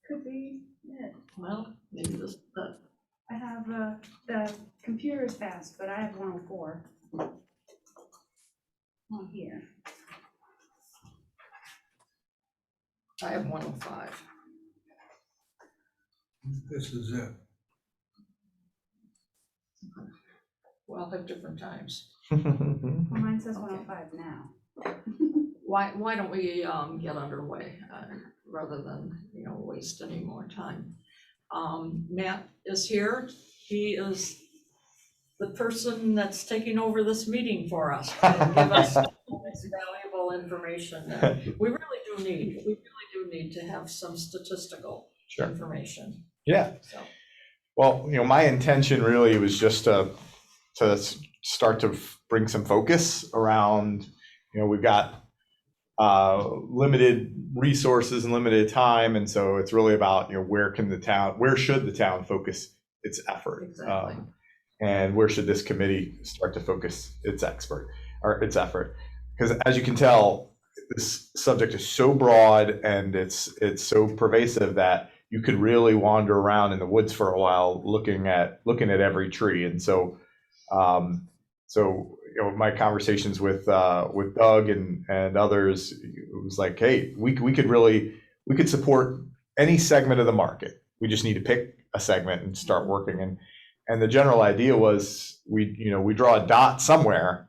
could be it. Well, maybe this, but I have, the computer is fast, but I have 104 on here. I have 105. This is it. We all have different times. Well, mine says 105 now. Why don't we get underway rather than waste any more time? Matt is here. He is the person that's taking over this meeting for us to give us this valuable information that we really do need. We really do need to have some statistical information. Yeah. So. Well, my intention really was just to start to bring some focus around, we've got limited resources and limited time, and so it's really about where should the town focus its effort, Exactly. and where should this committee start to focus its effort? Because as you can tell, this subject is so broad and it's so pervasive that you could really wander around in the woods for a while looking at every tree. And so my conversations with Doug and others, it was like, hey, we could support any segment of the market. We just need to pick a segment and start working. And the general idea was we draw a dot somewhere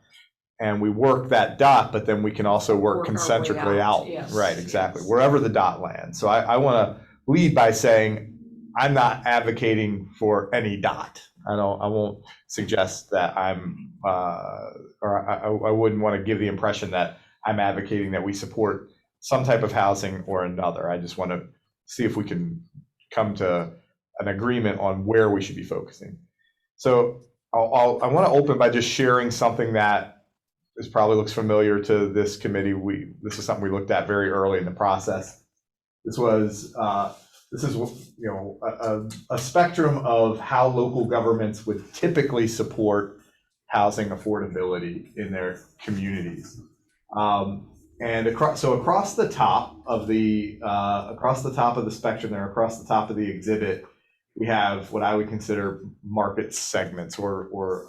and we work that dot, but then we can also work concentrically out. Yes, right, exactly. Yes. Wherever the dot lands. So I want to lead by saying I'm not advocating for any dot. I won't suggest that I'm, or I wouldn't want to give the impression that I'm advocating that we support some type of housing or another. I just want to see if we can come to an agreement on where we should be focusing. So I want to open by just sharing something that probably looks familiar to this committee. This is something we looked at very early in the process. This is a spectrum of how local governments would typically support housing affordability in their communities. And across the top of the spectrum there, across the top of the exhibit, we have what I would consider market segments or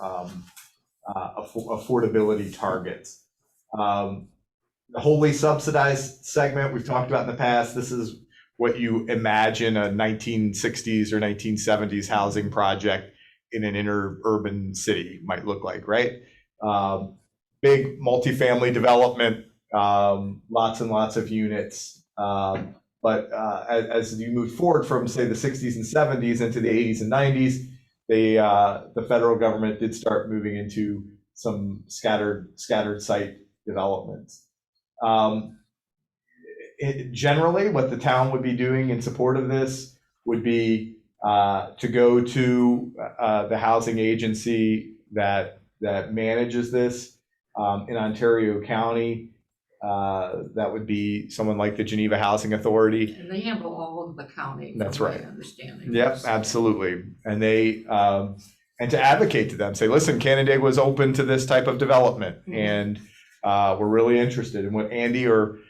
affordability targets. The wholly subsidized segment we've talked about in the past. This is what you imagine a 1960s or 1970s housing project in an inner urban city might look like, right? Big multifamily development, lots and lots of units. But as you move forward from, say, the 60s and 70s into the 80s and 90s, the federal government did start moving into some scattered site developments. Generally, what the town would be doing in support of this would be to go to the housing agency that manages this in Ontario County. That would be someone like the Geneva Housing Authority. And they handle all of the county. That's right. Understanding. Yep, absolutely. And they and to advocate to them, say, listen, Canandaigua was open to this type of development, and we're really interested. And what Andy or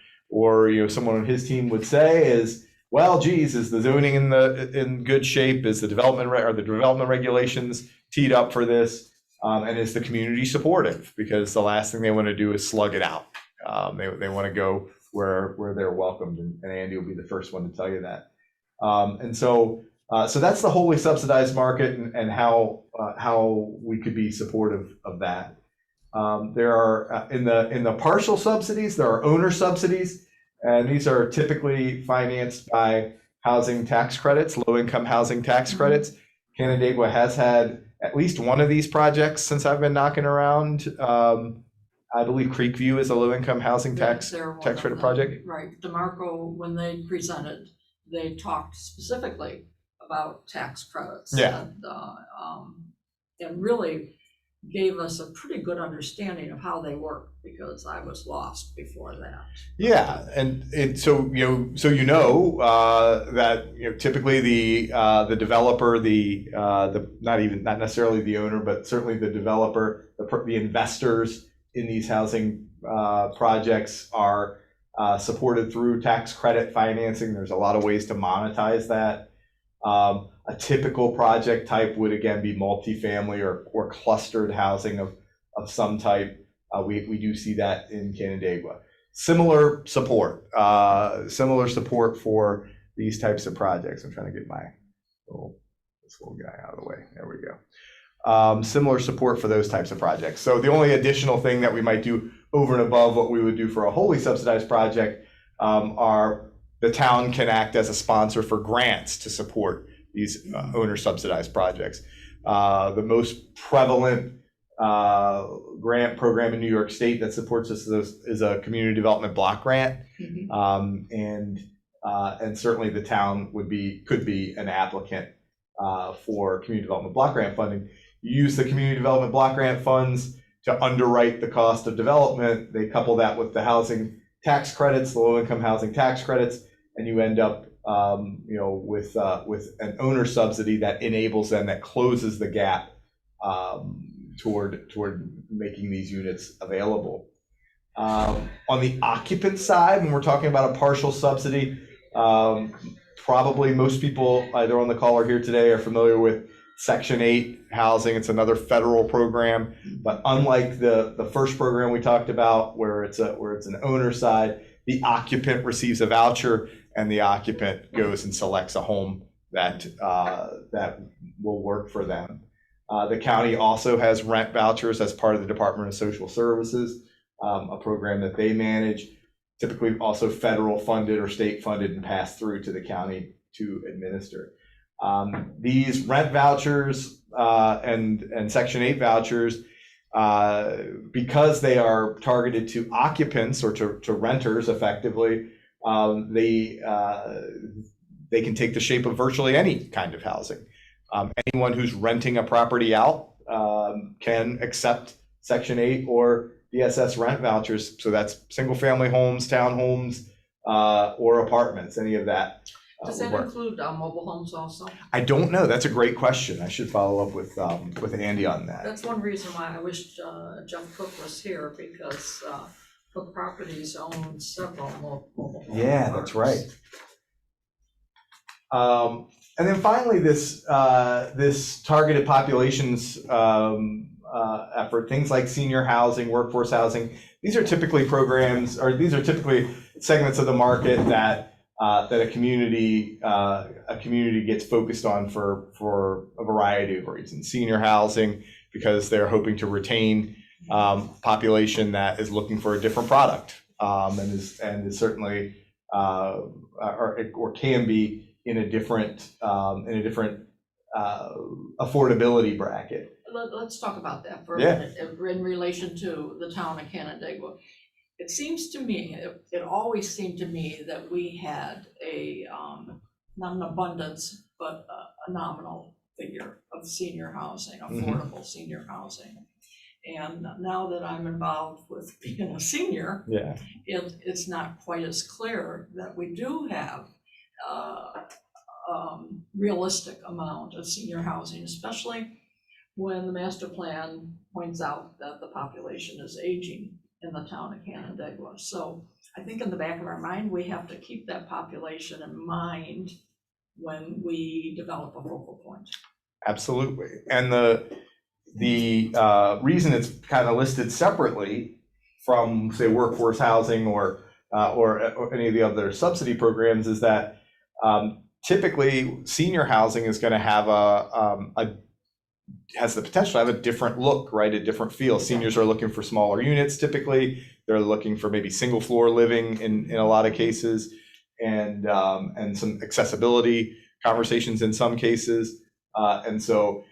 someone on his team would say is, well, geez, is the zoning in good shape? Is the development regulations teed up for this? And is the community supportive? Because the last thing they want to do is slug it out. They want to go where they're welcomed, and Andy will be the first one to tell you that. So that's the wholly subsidized market and how we could be supportive of that. There are in the partial subsidies, there are owner subsidies, and these are typically financed by housing tax credits, low-income housing tax credits. Canandaigua has had at least one of these projects since I've been knocking around. I believe Creekview is a low-income housing tax credit project. Right. DeMarco, when they presented, they talked specifically about tax credits. Yeah. And really gave us a pretty good understanding of how they work, because I was lost before that. Yeah, and so that typically the developer, not necessarily the owner, but certainly the developer, the investors in these housing projects are supported through tax credit financing. There's a lot of ways to monetize that. A typical project type would again be multifamily or clustered housing of some type. We do see that in Canandaigua. Similar support for these types of projects. I'm trying to get this little guy out of the way. There we go. Similar support for those types of projects. So the only additional thing that we might do over and above what we would do for a wholly subsidized project are the town can act as a sponsor for grants to support these owner subsidized projects. The most prevalent grant program in New York State that supports this is a community development block grant. And certainly the town could be an applicant for community development block grant funding. You use the community development block grant funds to underwrite the cost of development. They couple that with the housing tax credits, the low-income housing tax credits, and you end up with an owner subsidy that enables them, that closes the gap toward making these units available. On the occupant side, when we're talking about a partial subsidy, probably most people either on the call or here today are familiar with Section 8 housing. It's another federal program, but unlike the first program we talked about, where it's an owner side, the occupant receives a voucher, and the occupant goes and selects a home that will work for them. The county also has rent vouchers as part of the Department of Social Services, a program that they manage, typically also federal funded or state funded and passed through to the county to administer. These rent vouchers and Section 8 vouchers, because they are targeted to occupants or to renters effectively, they can take the shape of virtually any kind of housing. Anyone who's renting a property out can accept Section 8 or DSS rent vouchers. So that's single family homes, townhomes, or apartments, any of that. Does that include mobile homes also? I don't know. That's a great question. I should follow up with Andy on that. That's one reason why I wish Jeff Cook was here, because Cook Properties owns several mobile homes. Yeah, that's right. And then finally, this targeted populations effort, things like senior housing, workforce housing. These are typically programs, or these are typically segments of the market that a community gets focused on for a variety of reasons. Senior housing, because they're hoping to retain population that is looking for a different product, and is certainly or can be in a different affordability bracket. Let's talk about that for a Yeah. minute in relation to the town of Canandaigua. It seems to me, it always seemed to me that we had not an abundance, but a nominal figure of senior housing, affordable senior housing. And now that I'm involved with being a senior, Yeah. it's not quite as clear that we do have realistic amount of senior housing, especially when the master plan points out that the population is aging in the town of Canandaigua. So I think in the back of our mind, we have to keep that population in mind when we develop a focal point. Absolutely. And the reason it's kind of listed separately from, say, workforce housing or any of the other subsidy programs is that typically senior housing is going to have has the potential to have a different look, right? A different feel. Seniors are looking for smaller units. Typically, they're looking for maybe single floor living in a lot of cases, and some accessibility conversations in some cases. And so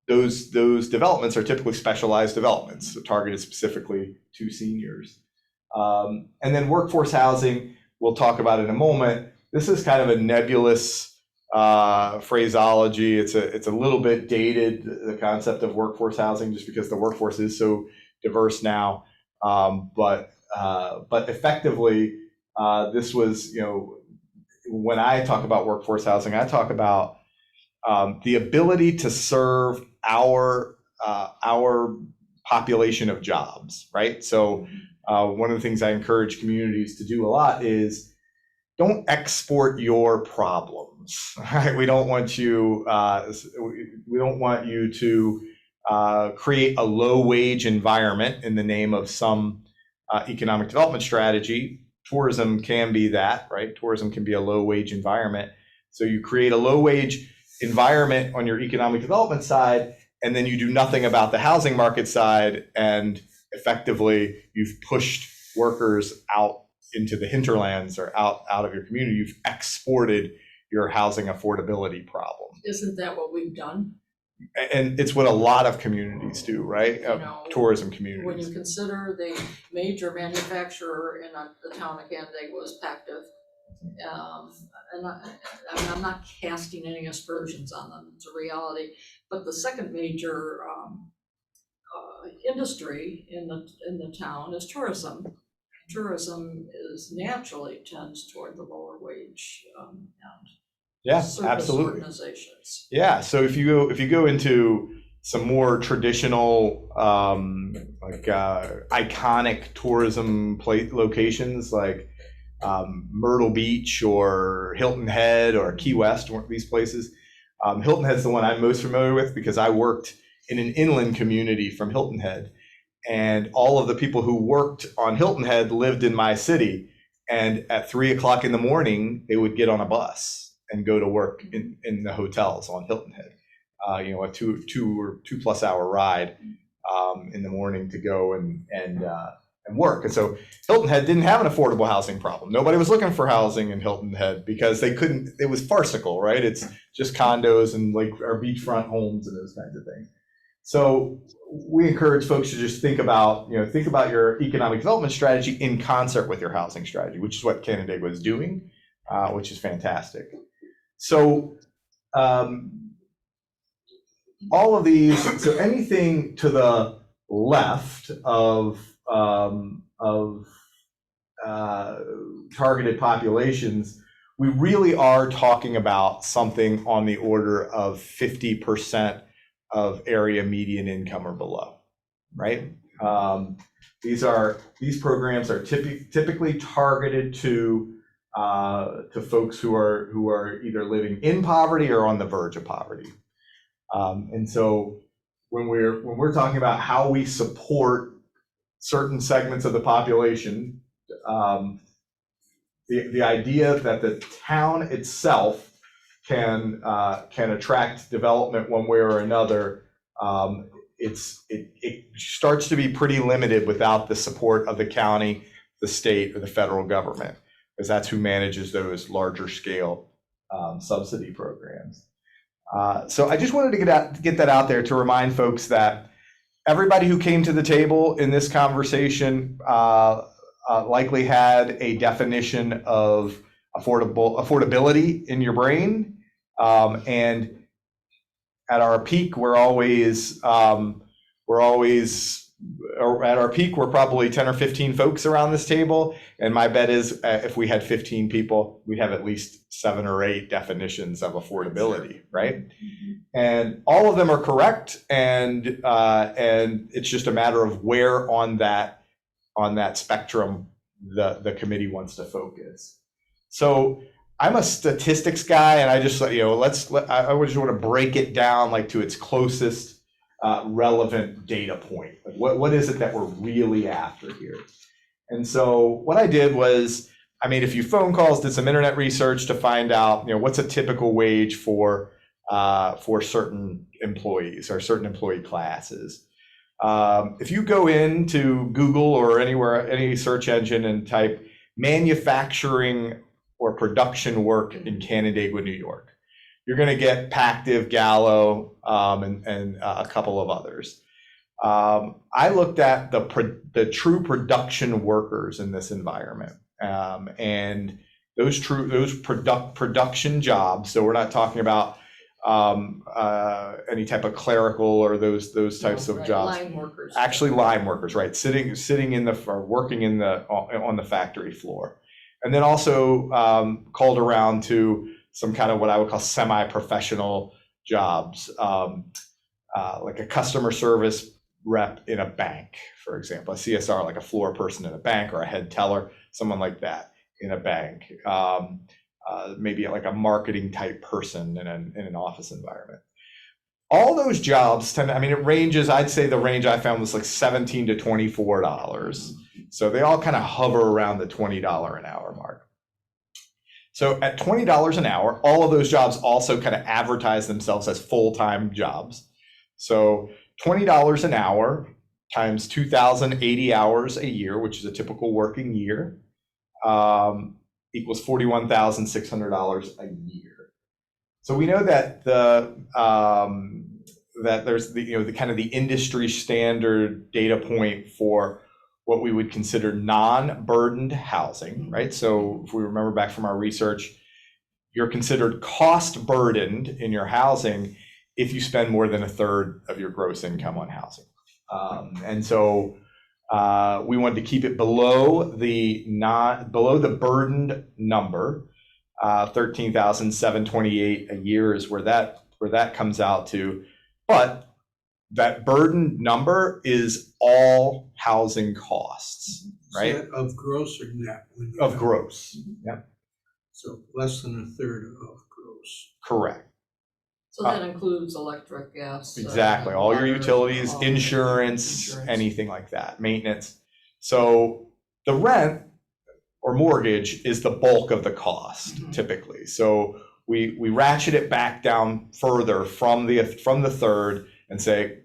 those developments are typically specialized developments, so targeted specifically to seniors. And then workforce housing, we'll talk about in a moment. This is kind of a nebulous phraseology. It's a little bit dated, the concept of workforce housing, just because the workforce is so diverse now. But effectively, this was, when I talk about workforce housing, I talk about the ability to serve our population of jobs, right? So one of the things I encourage communities to do a lot is don't export your problems. Right? We don't want you to create a low wage environment in the name of some economic development strategy. Tourism can be that, right? Tourism can be a low wage environment. So you create a low wage environment on your economic development side, and then you do nothing about the housing market side, and effectively you've pushed workers out into the hinterlands or out of your community. You've exported your housing affordability problem. Isn't that what we've done? And it's what a lot of communities do, right? Tourism When communities. you consider the major manufacturer in the town of Canandaigua was Pactiv, and I'm not casting any aspersions on them, it's a reality, but the second major industry in the town is tourism. Tourism is naturally tends toward the lower wage and Yeah, service absolutely. organizations. Yeah, so if you go into some more traditional iconic tourism locations like Myrtle Beach or Hilton Head or Key West, these places. Hilton Head's the one I'm most familiar with because I worked in an inland community from Hilton Head, and all of the people who worked on Hilton Head lived in my city, and at 3 o'clock in the morning they would get on a bus and go to work in the hotels on Hilton Head. A two or 2+ hour ride in the morning to go and work. And so Hilton Head didn't have an affordable housing problem. Nobody was looking for housing in Hilton Head because they couldn't. It was farcical, right? It's just condos and or beachfront homes and those kinds of things. So we encourage folks to just think about your economic development strategy in concert with your housing strategy, which is what Canandaigua is doing, which is fantastic. So all of these, so anything to the left of targeted populations, we really are talking about something on the order of 50% of area median income or below, right? These programs are typically targeted to folks who are either living in poverty or on the verge of poverty. And so when we're talking about how we support certain segments of the population, the idea that the town itself can attract development one way or another, it starts to be pretty limited without the support of the county, the state, or the federal government, because that's who manages those larger scale subsidy programs. So I just wanted to get that out there to remind folks that everybody who came to the table in this conversation likely had a definition of affordability in your brain. And at our peak, we're probably 10 or 15 folks around this table. And my bet is if we had 15 people, we'd have at least 7 or 8 definitions of affordability, right? And all of them are correct. And it's just a matter of where on that spectrum the committee wants to focus. So I'm a statistics guy, and I just I just want to break it down like to its closest relevant data point. Like what is it that we're really after here? And so what I did was I made a few phone calls, did some internet research to find out what's a typical wage for certain employees or certain employee classes. If you go into Google or any search engine and type manufacturing or production work in Canandaigua, New York, you're going to get Pactiv, Gallo, and a couple of others. I looked at the true production workers in this environment, and those production jobs. So we're not talking about any type of clerical or those types of jobs. Line workers. Actually, line workers, right? Sitting in or working on the factory floor. And then also called around to some kind of what I would call semi-professional jobs, like a customer service rep in a bank, for example, a CSR, like a floor person in a bank, or a head teller, someone like that in a bank. Maybe like a marketing type person in an office environment. All those jobs tend to, I mean, it ranges, I'd say the range I found was like $17 to $24. So they all kind of hover around the $20 an hour mark. So at $20 an hour, all of those jobs also kind of advertise themselves as full-time jobs. So $20 an hour times 2,080 hours a year, which is a typical working year, equals $41,600 a year. So we know that that there's the kind of the industry standard data point for what we would consider non-burdened housing, right? So if we remember back from our research, you're considered cost burdened in your housing if you spend more than a third of your gross income on housing. And so we wanted to keep it below the burdened number. 13,728 a year is where that comes out to, but that burdened number is all housing costs, right? Is that of gross or net? Of gross, yeah. So less than a third of gross. Correct. So that includes electric, gas. Exactly, all your water, utilities, all insurance, anything like that, maintenance. So the rent or mortgage is the bulk of the cost typically. So we ratchet it back down further from the third and say,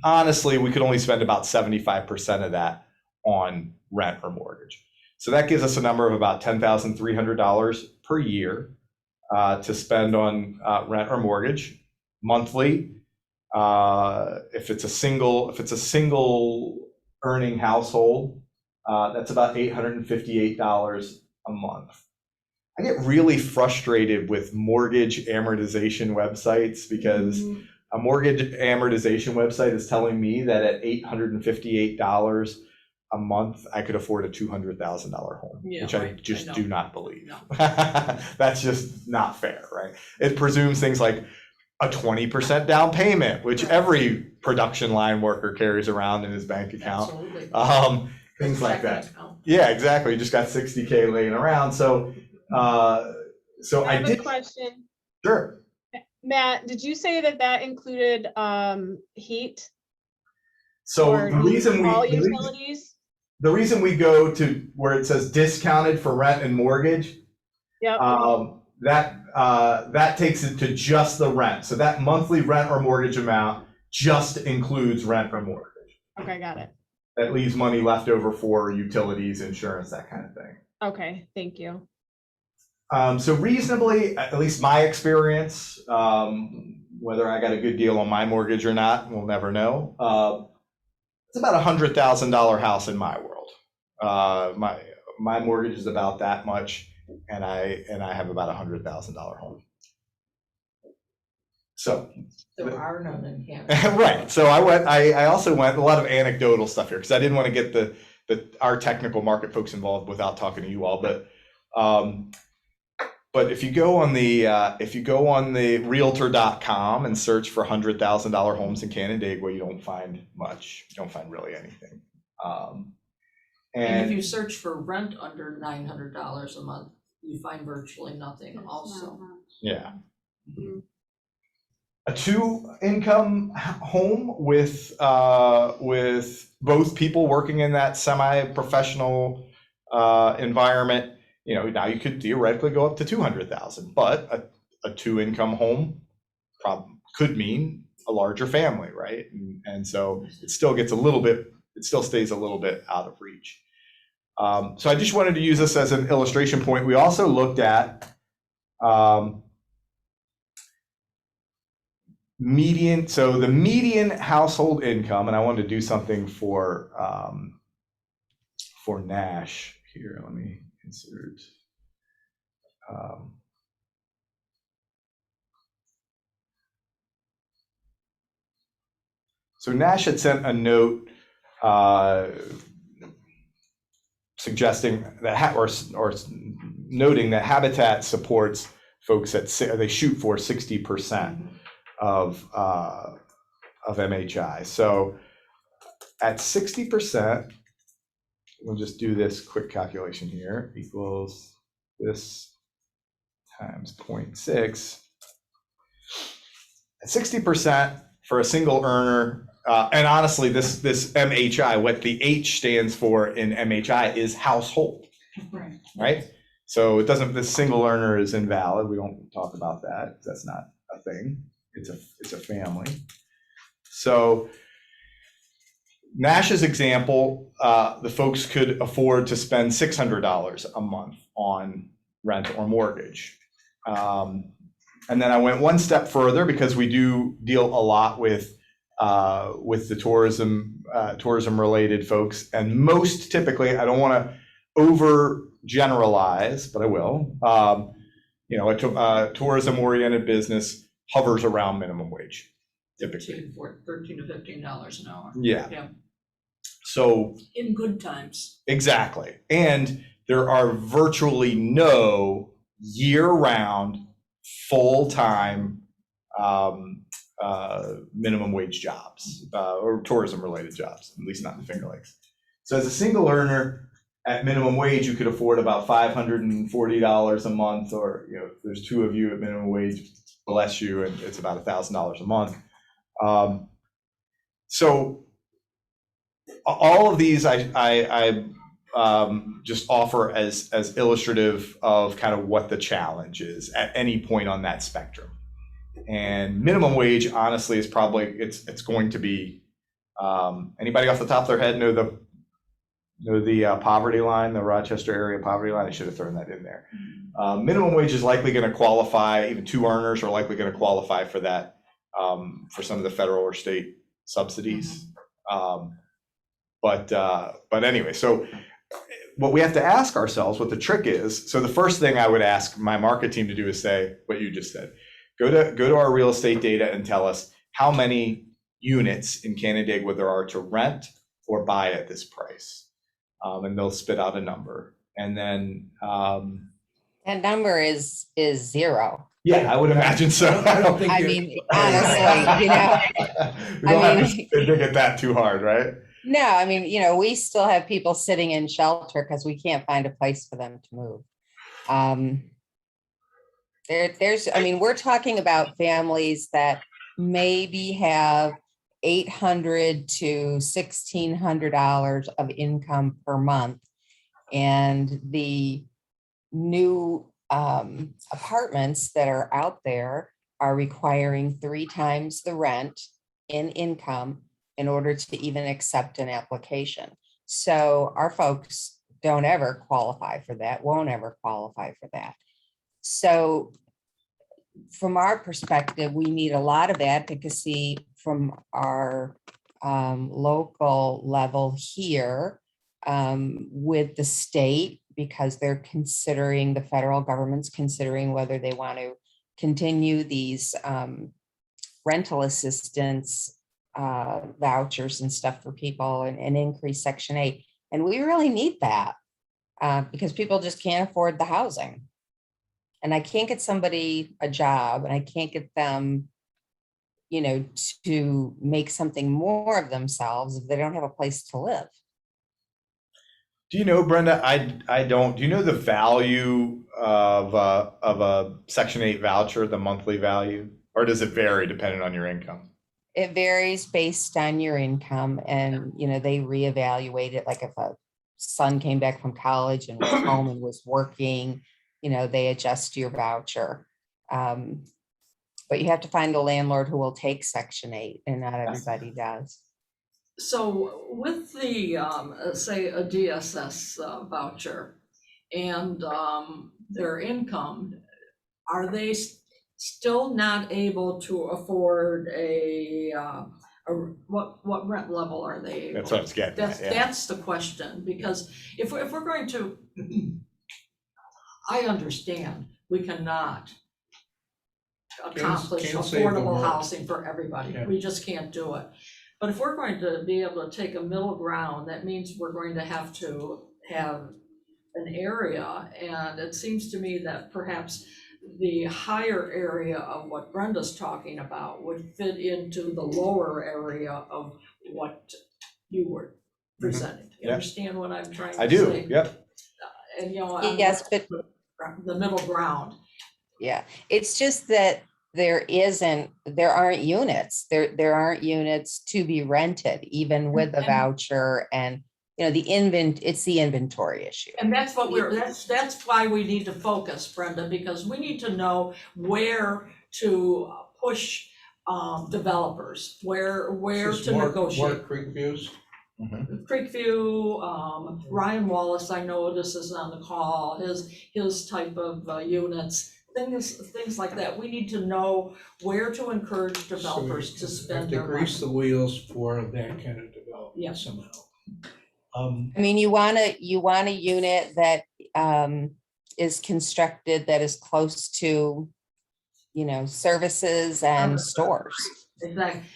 honestly, we could only spend about 75% of that on rent or mortgage. So that gives us a number of about $10,300 per year to spend on rent or mortgage monthly. If it's a single earning household, that's about $858 a month. I get really frustrated with mortgage amortization websites because a mortgage amortization website is telling me that at $858 a month, I could afford a $200,000 home, which I just do not believe. No. That's just not fair, right? It presumes things like a 20% down payment, which every production line worker carries around in his bank account. Absolutely. Things like that. Yeah, exactly. You just got 60K laying around. So I have did. a question. Sure. Matt, did you say that included heat? So or the reason we go to where it says discounted for rent and mortgage, yep. That takes it to just the rent. So that monthly rent or mortgage amount just includes rent or mortgage. Okay, got it. That leaves money left over for utilities, insurance, that kind of thing. Okay, thank you. So reasonably, at least my experience, whether I got a good deal on my mortgage or not, we'll never know. It's about $100,000 house in my world. My mortgage is about that much, and I have about $100,000 home. So there are none in Canada. right. So I also went a lot of anecdotal stuff here because I didn't want to get our technical market folks involved without talking to you all. But if you go on the realtor.com and search for $100,000 homes in Canandaigua, you don't find much. You don't find really anything. And if you search for rent under $900 a month, you find virtually nothing also. Yeah. Mm-hmm. A 2-income home with both people working in that semi-professional environment, now you could theoretically go up to $200,000, but a 2-income home could mean a larger family, right? And so it still stays a little bit out of reach. So I just wanted to use this as an illustration point. We also looked at the median household income, and I wanted to do something for Nash here. Let me insert. So Nash had sent a note suggesting that, or noting that Habitat supports folks they shoot for 60% of MHI. So at 60%, we'll just do this quick calculation here, equals this times 0.6. At 60% for a single earner, and honestly, this MHI, what the H stands for in MHI is household, Right. right? So it doesn't, this single earner is invalid. We don't talk about that. That's not a thing. It's a family. So Nash's example, the folks could afford to spend $600 a month on rent or mortgage. And then I went one step further because we do deal a lot with the tourism related folks, and most typically, I don't want to over generalize, but I will. A tourism oriented business hovers around minimum wage, typically. $13 to $15 an hour. Yeah. Yeah. So in good times. Exactly, and there are virtually no year-round, full-time minimum wage jobs or tourism-related jobs, at least not in the Finger Lakes. So as a single earner at minimum wage, you could afford about $540 a month, or if there's two of you at minimum wage, bless you, and it's about $1,000 a month. So all of these I just offer as illustrative of kind of what the challenge is at any point on that spectrum. And minimum wage, honestly, is probably it's going to be anybody off the top of their head know the poverty line, the Rochester area poverty line. I should have thrown that in there. Minimum wage is likely going to qualify. Even two earners are likely going to qualify for that, for some of the federal or state subsidies. But anyway, so what we have to ask ourselves, what the trick is, so the first thing I would ask my market team to do is say what you just said. Go to our real estate data and tell us how many units in Canandaigua there are to rent or buy at this price. And they'll spit out a number. And then that number is zero. yeah, I would imagine so. I don't think honestly, we don't have to dig at that too hard, right? No, I mean, we still have people sitting in shelter because we can't find a place for them to move. We're talking about families that maybe have $800 to $1,600 of income per month, and the new apartments that are out there are requiring 3 times the rent in income in order to even accept an application. So our folks don't ever qualify for that, won't ever qualify for that. So from our perspective, we need a lot of advocacy from our local level here with the state, because they're considering, the federal government's considering whether they want to continue these rental assistance vouchers and stuff for people and increase Section 8. And we really need that because people just can't afford the housing. And I can't get somebody a job, and I can't get them, to make something more of themselves if they don't have a place to live. Do you know, Brenda, I don't, do you know the value of a Section 8 voucher, the monthly value, or does it vary depending on your income? It varies based on your income, and, they reevaluate it. Like if a son came back from college and was home and was working, they adjust your voucher. But you have to find a landlord who will take Section 8, and not everybody does. So with the, say, a DSS voucher and their income, are they still not able to afford what rent level are they able? That's what I was getting at, yeah. That's the question, because if we're going to, I understand we cannot accomplish Can't save the affordable world. housing for everybody. Yeah. We just can't do it. But if we're going to be able to take a middle ground, that means we're going to have an area, and it seems to me that perhaps the higher area of what Brenda's talking about would fit into the lower area of what you were presenting. You Yeah. understand what I'm trying to say? I do, yep. And, you know, I'm Yes, but the middle ground. yeah, it's just that there aren't units. There aren't units to be rented, even with a And- voucher and, you know, it's the inventory issue. And that's what that's why we need to focus, Brenda, because we need to know where to push developers, where Is this to more negotiate. Creek views? Creekview, Ryan Wallace, I know this is on the call, his type of units, things like that. We need to know where to encourage developers to spend their To money. grease the wheels for that kind of development Yeah. somehow. I mean, you want a unit that is constructed that is close to, you know, services and stores.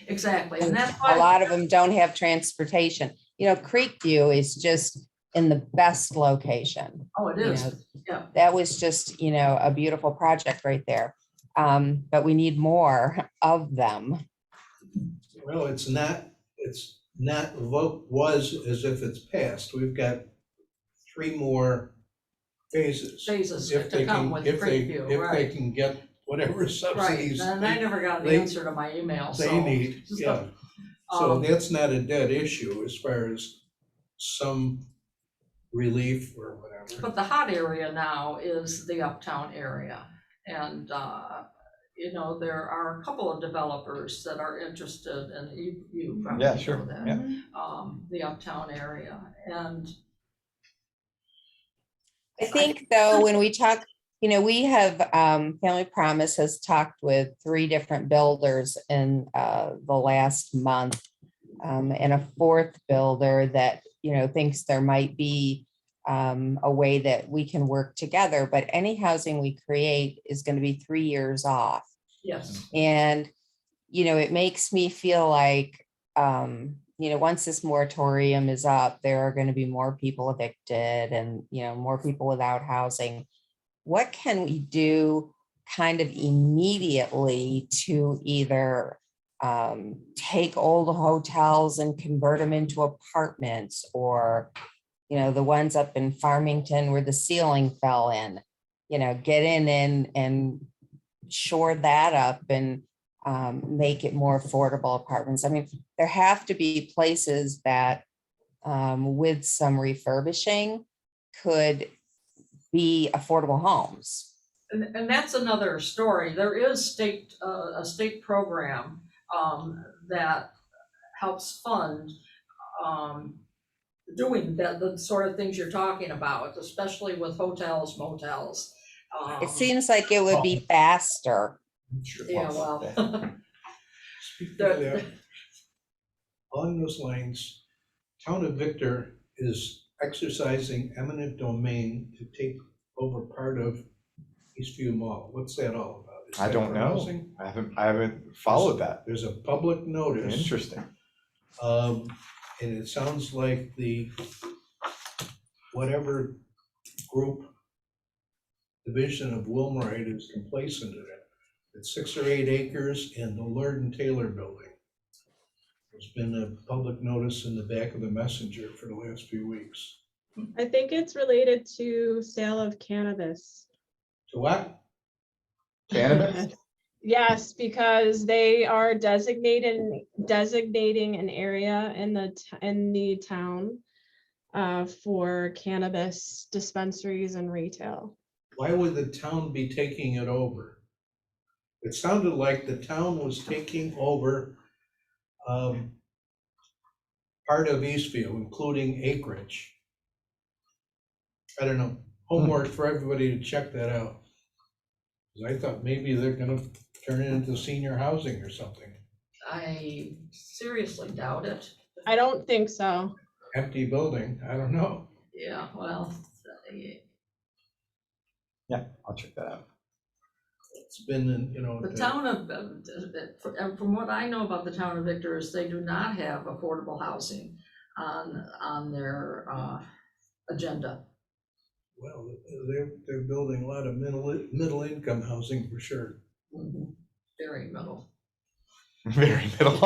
Exactly, and that's A why. lot of them don't have transportation. You know, Creekview is just in the best location. Oh, it You is, know, yeah. that was just, you know, a beautiful project right there. But we need more of them. Well, it's not vote was as if it's passed. We've got 3 more phases. Phases If to they come can- with if they- Creekview, If they right. can get whatever Right, subsidies and I never got an they- answer to my email, so. they need, yeah. So Um, that's not a dead issue as far as some relief or whatever. But the hot area now is the uptown area, and, you know, there are a couple of developers that are interested, and you probably Yeah, know sure, that. yeah. The uptown area, and I think though, when we talk, you know, we have, Family Promise has talked with 3 different builders in the last month. And a 4th builder that, you know, thinks there might be a way that we can work together, but any housing we create is going to be 3 years off. yes, And, you know, it makes me feel like, you know, once this moratorium is up, there are going to be more people evicted and, you know, more people without housing. What can we do kind of immediately to either take old hotels and convert them into apartments, or, you know, the ones up in Farmington where the ceiling fell in, you know, get in and shore that up and make it more affordable apartments. I mean, there have to be places that with some refurbishing could be affordable homes. and that's another story. There is a state program, that helps fund, doing the sort of things you're talking about, especially with hotels, motels. It seems like it would be faster. Yeah, well. Speaking of that, along those lines, Town of Victor is exercising eminent domain to take over part of Eastview Mall. What's that all about? Is I that don't for know. housing? I haven't followed that. There's a public notice. Interesting. And it sounds like the whatever group division of Wilmorite is complacent in it. It's 6 or 8 acres in the Lord and Taylor building. There's been a public notice in the back of the Messenger for the last few weeks. I think it's related to sale of cannabis. So what? Cannabis? Yes, because they are designating an area in the town for cannabis dispensaries and retail. Why would the town be taking it over? It sounded like the town was taking over part of Eastview, including acreage. I don't know, homework for everybody to check that out. 'Cause I thought maybe they're gonna turn it into senior housing or something. I seriously doubt it. I don't think so. Empty building, I don't know. Yeah, well, Yeah, I'll check that out. It's been, you know. the town of, from what I know about the town of Victor, is they do not have affordable housing on their agenda. Well, they're building a lot of middle income housing for sure. Very middle. Very middle.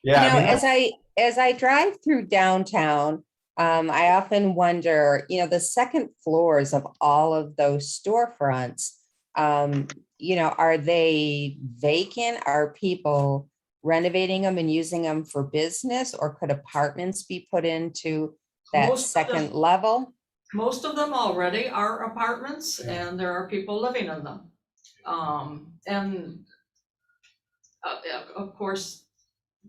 Yeah, I mean, As I drive through downtown, I often wonder, the second floors of all of those storefronts, are they vacant? Are people renovating them and using them for business, or could apartments be put into that Most of them- second level? Most of them already are apartments, and there are people living in them. And of course,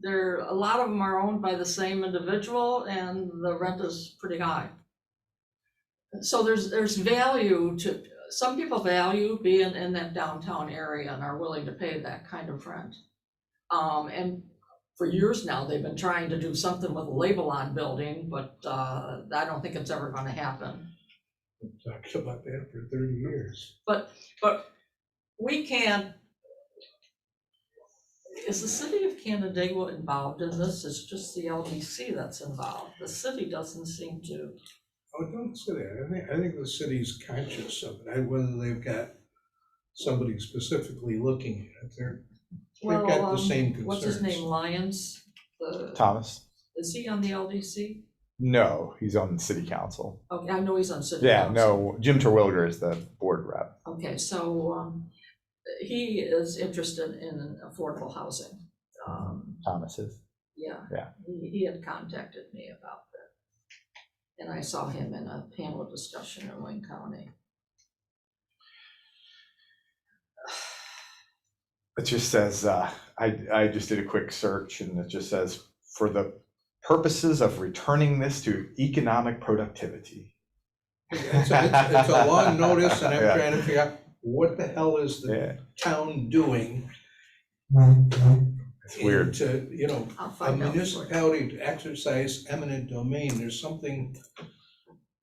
a lot of them are owned by the same individual, and the rent is pretty high. So there's value to, some people value being in that downtown area and are willing to pay that kind of rent. And for years now, they've been trying to do something with a label on building, but I don't think it's ever gonna happen. We've talked about that for 30 years. But we can't, is the city of Canandaigua involved in this? It's just the LDC that's involved. The city doesn't seem to. Oh, don't say that. I think the city's conscious of it, whether they've got somebody specifically looking at it. They've got the same concerns. What's his name, Lyons? Thomas? Is he on the LDC? No, he's on the city council. Okay, I know he's on city Yeah, council. no, Jim Terwilliger is the board rep. Okay, so he is interested in affordable housing. Thomas is. Yeah. Yeah. He had contacted me about that. And I saw him in a panel discussion in Wayne County. It just says, I just did a quick search, and it just says, for the purposes of returning this to economic productivity. It's a long notice, and I'm Yeah. trying to figure out what the hell is the Yeah, town doing it's weird. to, I'll a find out. municipality to exercise eminent domain. There's something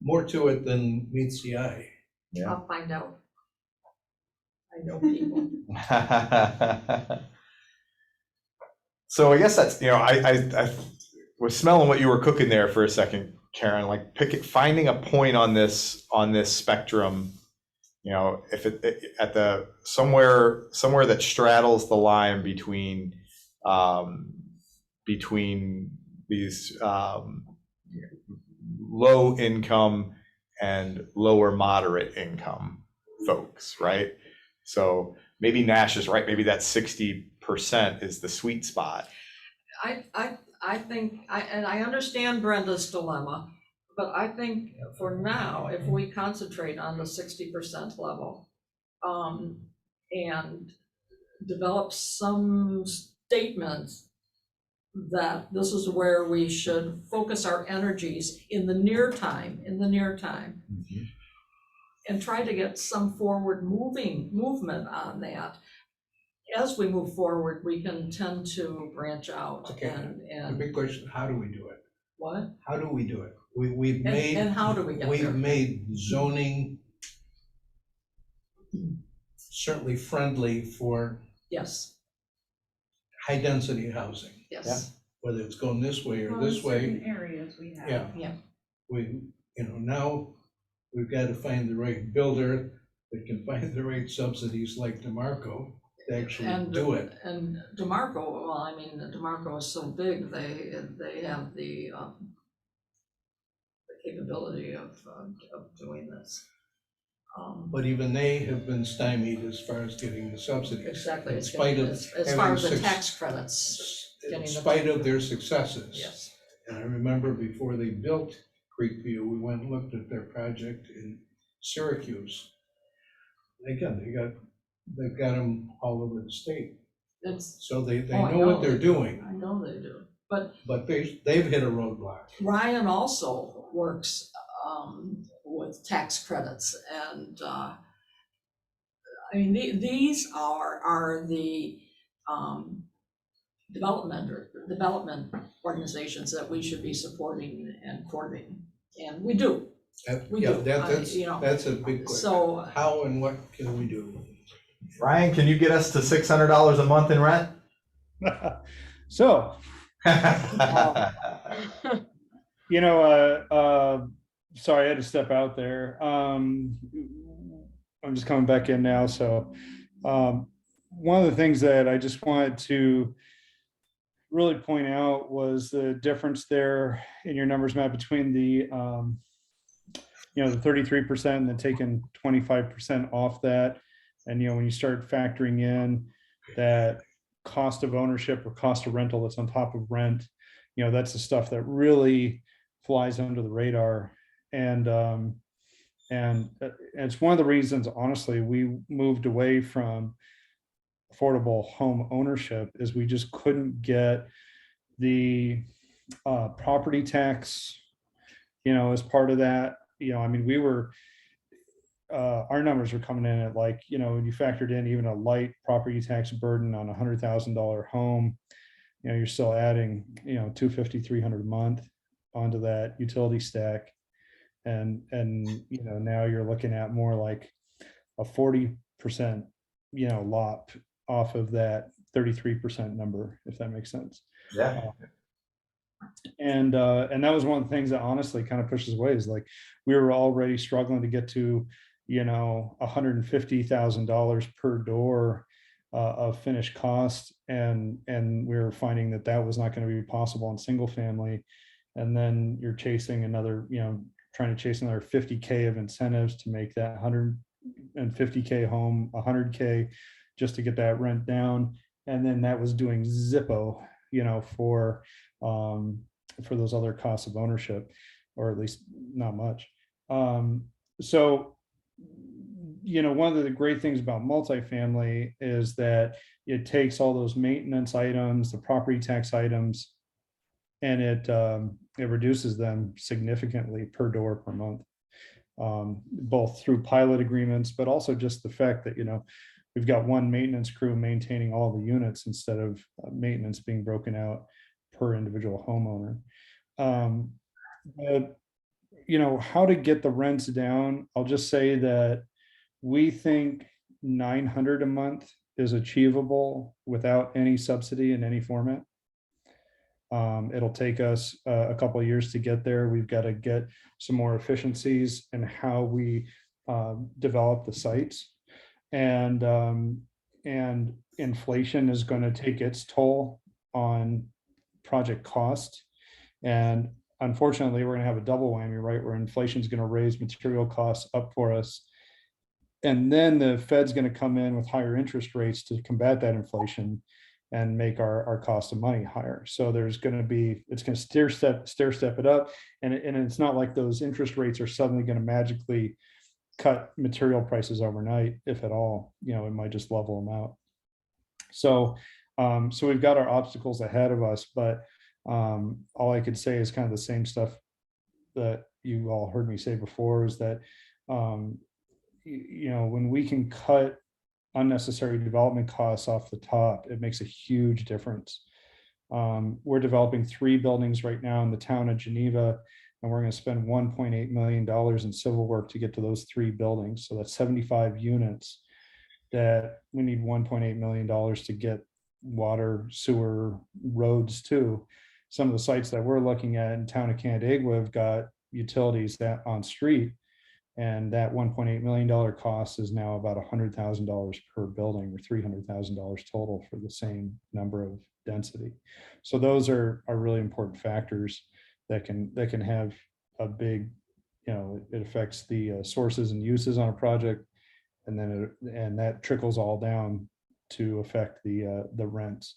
more to it than meets the eye. Yeah. I'll find out. I know people. So I guess that's, I was smelling what you were cooking there for a second, Karen, like finding a point on this spectrum, if it at the somewhere that straddles the line between these low income and lower moderate income folks, right? So maybe Nash is right. Maybe that 60% is the sweet spot. I think, and I understand Brenda's dilemma, but I think for now, if we concentrate on the 60% level, and develop some statements that this is where we should focus our energies in the near time, and try to get some forward movement on that. As we move forward, we can tend to branch out. Okay. And The big question, how do we do it? what? How do we do it? We've made. And how do we get there? We've made zoning certainly friendly for Yes, high-density housing, yes. whether it's going this way or Well, this in way. certain areas we have. Yeah. Yeah. We, now we've got to find the right builder that can find the right subsidies like DeMarco to actually do it. And DeMarco, well, I mean, DeMarco is so big, they have the capability of doing this. But even they have been stymied as far as getting the subsidies. Exactly, In it's spite getting, of as far as the having tax credits. In getting the spite tax of their successes. Yes, And I remember before they built Creekview, we went and looked at their project in Syracuse. Again, they've got them all over the state. it's, So they Oh, I know know. what they're doing, I know they do. But but they've hit a roadblock. Ryan also works with tax credits, and I mean, these are the development organizations that we should be supporting and courting, and we do. We Yeah, do. that's a big question. So How and what can we do? Ryan, can you get us to $600 a month in rent? So, sorry, I had to step out there. I'm just coming back in now. So one of the things that I just wanted to really point out was the difference there in your numbers, Matt, between the, the 33% and then taking 25% off that. And, when you start factoring in that cost of ownership or cost of rental that's on top of rent, that's the stuff that really flies under the radar. And it's one of the reasons, honestly, we moved away from affordable home ownership, is we just couldn't get the property tax, as part of that. I mean, we were, our numbers were coming in at like, when you factored in even a light property tax burden on $100,000 home, you're still adding, $250, $300 a month onto that utility stack. And now you're looking at more like a 40%, lop off of that 33% number, if that makes sense. Yeah. And that was one of the things that honestly kind of pushes away, is like, we were already struggling to get to, $150,000 per door of finished cost. And we were finding that was not going to be possible in single family. And then you're chasing another, trying to chase another 50K of incentives to make that 150K home 100K, just to get that rent down. And then that was doing Zippo, for those other costs of ownership, or at least not much. So, one of the great things about multifamily is that it takes all those maintenance items, the property tax items, and it reduces them significantly per door per month, both through pilot agreements, but also just the fact that, we've got one maintenance crew maintaining all the units instead of maintenance being broken out per individual homeowner. But, how to get the rents down, I'll just say that we think $900 a month is achievable without any subsidy in any format. It'll take us a couple of years to get there. We've got to get some more efficiencies in how we develop the sites, and inflation is going to take its toll on project cost. And unfortunately, we're going to have a double whammy, right? Where inflation is going to raise material costs up for us. And then the Fed's going to come in with higher interest rates to combat that inflation and make our cost of money higher. So it's going to stair step it up. And it's not like those interest rates are suddenly going to magically cut material prices overnight, if at all. It might just level them out. So we've got our obstacles ahead of us, but all I could say is kind of the same stuff that you all heard me say before, is that when we can cut unnecessary development costs off the top, it makes a huge difference. We're developing 3 buildings right now in the town of Geneva, and we're going to spend $1.8 million in civil work to get to those 3 buildings. So that's 75 units that we need $1.8 million to get water, sewer, roads to. Some of the sites that we're looking at in town of Canandaigua have got utilities that on street, and that $1.8 million cost is now about $100,000 per building, or $300,000 total for the same number of density. So those are really important factors that can have a big, it affects the sources and uses on a project, and then that trickles all down to affect the rents.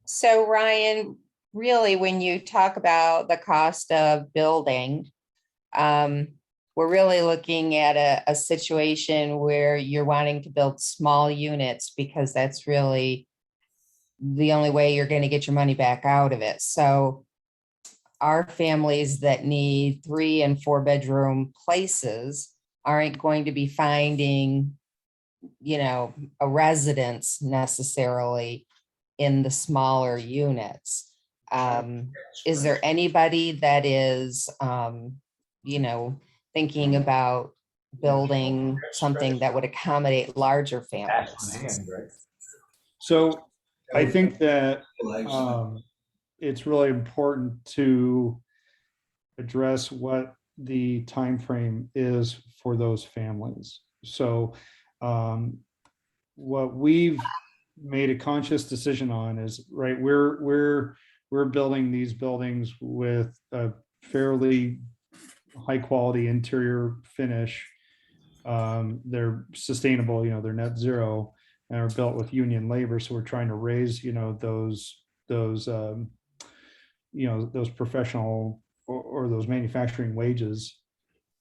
So Ryan, really, when you talk about the cost of building, we're really looking at a situation where you're wanting to build small units, because that's really the only way you're going to get your money back out of it. So our families that need 3 and 4 bedroom places aren't going to be finding, a residence necessarily in the smaller units. Is there anybody that is, thinking about building something that would accommodate larger families? So I think that it's really important to address what the time frame is for those families. So what we've made a conscious decision on is, right, we're building these buildings with a fairly high quality interior finish. They're sustainable, they're net zero and are built with union labor. So we're trying to raise, those those professional or those manufacturing wages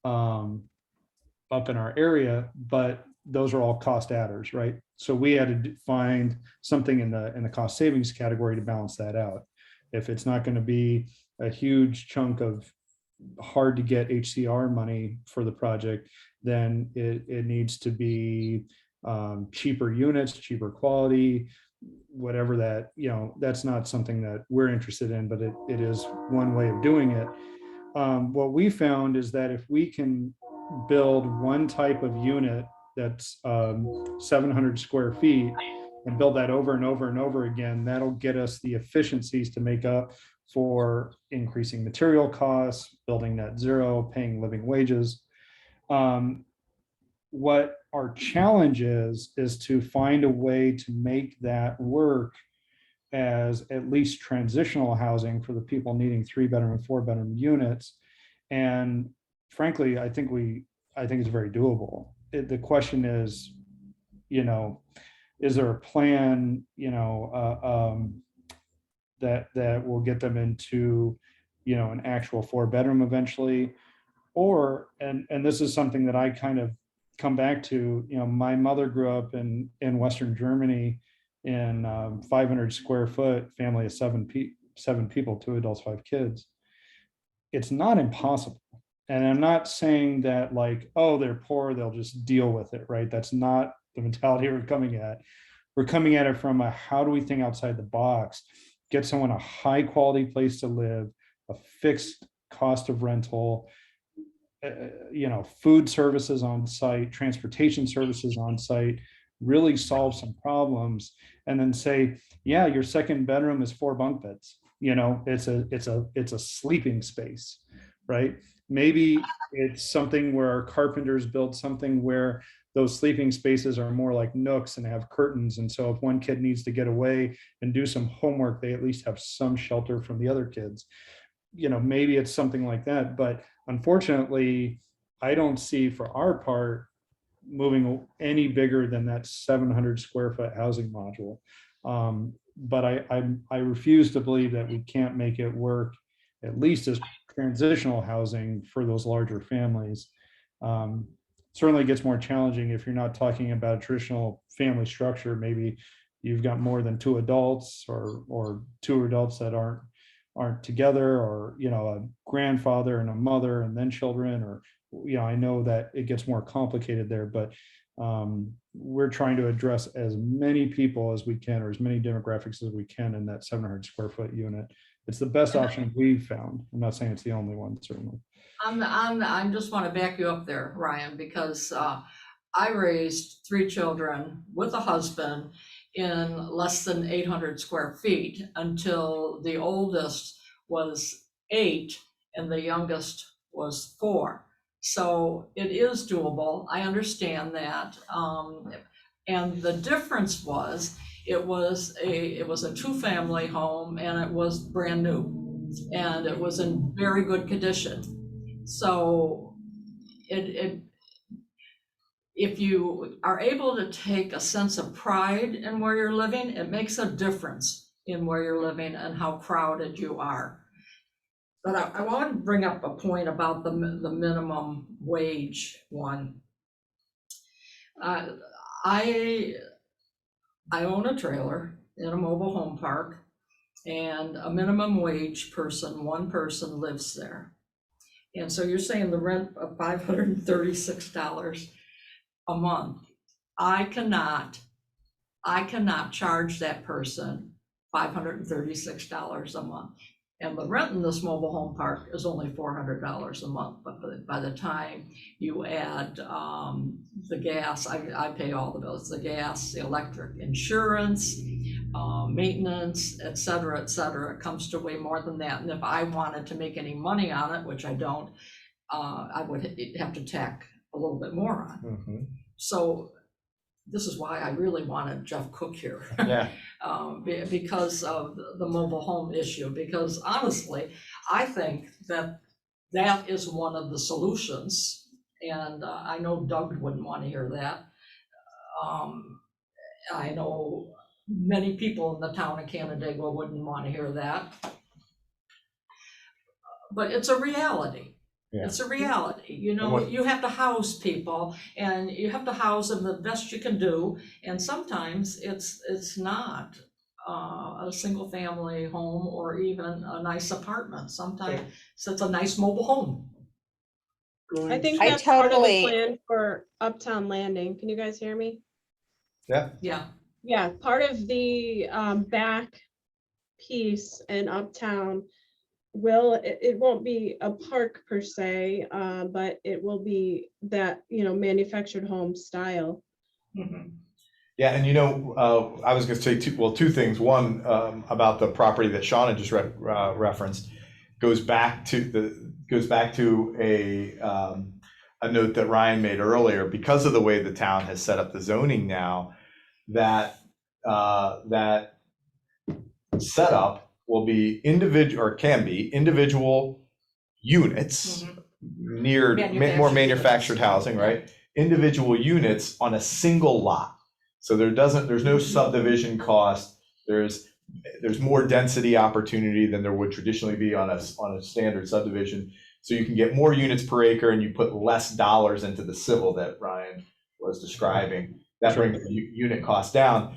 up in our area, but those are all cost adders, right? So we had to find something in the cost savings category to balance that out. If it's not going to be a huge chunk of hard to get HCR money for the project, then it needs to be cheaper units, cheaper quality, whatever that, that's not something that we're interested in, but it is one way of doing it. What we found is that if we can build one type of unit that's 700 square feet and build that over and over and over again, that'll get us the efficiencies to make up for increasing material costs, building net zero, paying living wages. What our challenge is to find a way to make that work as at least transitional housing for the people needing 3-bedroom and 4-bedroom units. And frankly, I think it's very doable. The question is, is there a plan, that will get them into, an actual 4-bedroom eventually? Or, and this is something that I kind of come back to, my mother grew up in Western Germany in 500 square foot family of seven people, 2 adults, 5 kids. It's not impossible. And I'm not saying that like, oh, they're poor, they'll just deal with it, right? That's not the mentality we're coming at. We're coming at it from a, how do we think outside the box, get someone a high quality place to live, a fixed cost of rental, food services on site, transportation services on site, really solve some problems, and then say, yeah, your 2nd bedroom is 4 bunk beds. It's a sleeping space, right? Maybe it's something where our carpenters build something where those sleeping spaces are more like nooks and have curtains. And so if one kid needs to get away and do some homework, they at least have some shelter from the other kids. Maybe it's something like that. But unfortunately, I don't see for our part moving any bigger than that 700 square foot housing module. But I refuse to believe that we can't make it work, at least as transitional housing for those larger families. Certainly gets more challenging if you're not talking about a traditional family structure. Maybe you've got more than 2 adults or 2 adults that aren't together, or a grandfather and a mother and then children, or I know that it gets more complicated there, but we're trying to address as many people as we can, or as many demographics as we can in that 700 square foot unit. It's the best option we've found. I'm not saying it's the only one, certainly. I just want to back you up there, Ryan, because I raised 3 children with a husband in less than 800 square feet until the oldest was 8 and the youngest was 4. So it is doable. I understand that. And the difference was, it was a 2-family home, and it was brand new, and it was in very good condition. So if you are able to take a sense of pride in where you're living, it makes a difference in where you're living and how crowded you are. But I want to bring up a point about the minimum wage one. I own a trailer in a mobile home park, and a minimum wage person, one person lives there. And so you're saying the rent of $536 a month. I cannot charge that person $536 a month. And the rent in this mobile home park is only $400 a month. But by the time you add the gas, I pay all the bills, the gas, the electric, insurance, maintenance, et cetera, it comes to way more than that. And if I wanted to make any money on it, which I don't, I would have to tack a little bit more on. Mhm. So this is why I really wanted Jeff Cook here. Yeah. Because of the mobile home issue, because honestly, I think that that is one of the solutions. And I know Doug wouldn't want to hear that. I know many people in the town of Canandaigua wouldn't want to hear that. But it's a reality. Yeah. It's a reality, you know, you have to house people and you have to house them the best you can do. And sometimes it's not a single family home or even a nice apartment. Sometimes it's a nice mobile home. I think I that's part of the totally- plan for Uptown Landing. Can you guys hear me? Yeah, Yeah, part of the back piece in Uptown it won't be a park per se, but it will be that, manufactured home style. mhm. Yeah, and I was gonna say two things. One, about the property that Shauna just referenced goes back to a note that Ryan made earlier. Because of the way the town has set up the zoning now, that setup will be individual, or can be individual units near more manufactured housing, right? Individual units on a single lot. So there's no subdivision cost. There's more density opportunity than there would traditionally be on a standard subdivision. So you can get more units per acre and you put less dollars into the civil that Ryan was describing. That brings the unit cost down.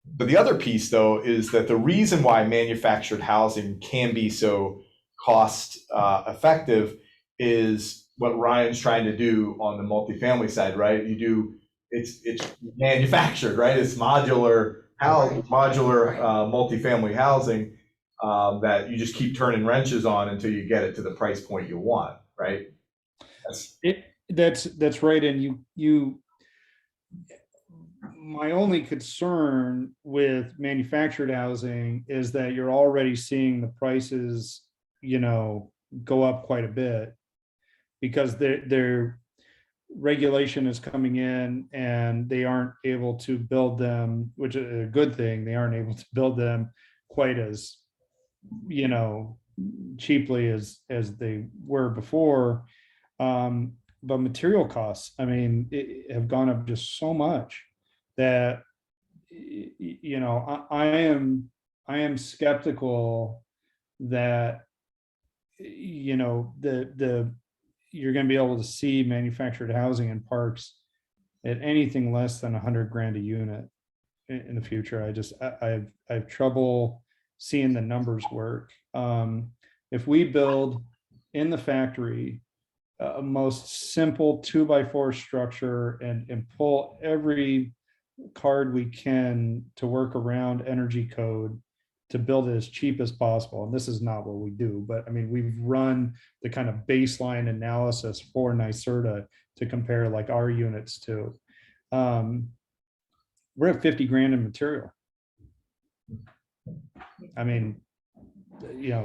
But the other piece, though, is that the reason why manufactured housing can be so cost effective is what Ryan's trying to do on the multifamily side, right? It's manufactured, right? It's modular multifamily housing that you just keep turning wrenches on until you get it to the price point you want, right? That's right. And my only concern with manufactured housing is that you're already seeing the prices, go up quite a bit because their regulation is coming in and they aren't able to build them, which is a good thing. They aren't able to build them quite as, cheaply as they were before. But material costs, have gone up just so much that I am skeptical that you're going to be able to see manufactured housing in parks at anything less than $100,000 a unit in the future. I have trouble seeing the numbers work. If we build in the factory a most simple 2x4 structure and pull every card we can to work around energy code to build it as cheap as possible. And this is not what we do, but we've run the kind of baseline analysis for NYSERDA to compare like our units to. We're at $50,000 in material.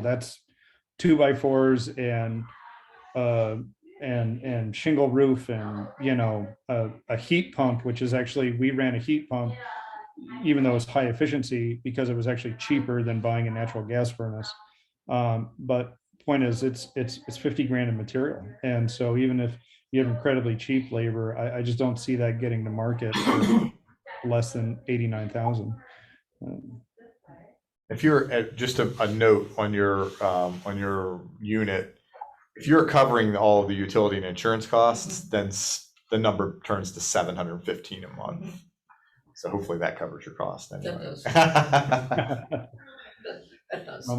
That's 2x4s and shingle roof and a heat pump, which is actually, we ran a heat pump even though it's high efficiency because it was actually cheaper than buying a natural gas furnace. But point is, it's $50,000 in material, and so even if you have incredibly cheap labor, I just don't see that getting to market for less than $89,000. If you're at just a note on your unit, if you're covering all of the utility and insurance costs, then the number turns to $715 a month. So hopefully that covers your cost anyway. That does.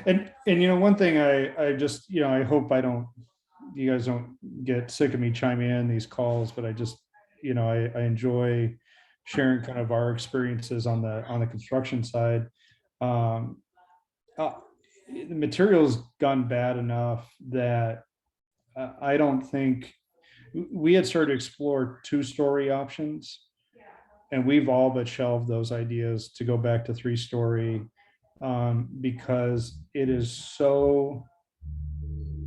And one thing I just, I hope you guys don't get sick of me chiming in these calls, but I just, I enjoy sharing kind of our experiences on the construction side. The material's gone bad enough that I don't think we had started to explore 2-story options, and we've all but shelved those ideas to go back to 3-story because it's so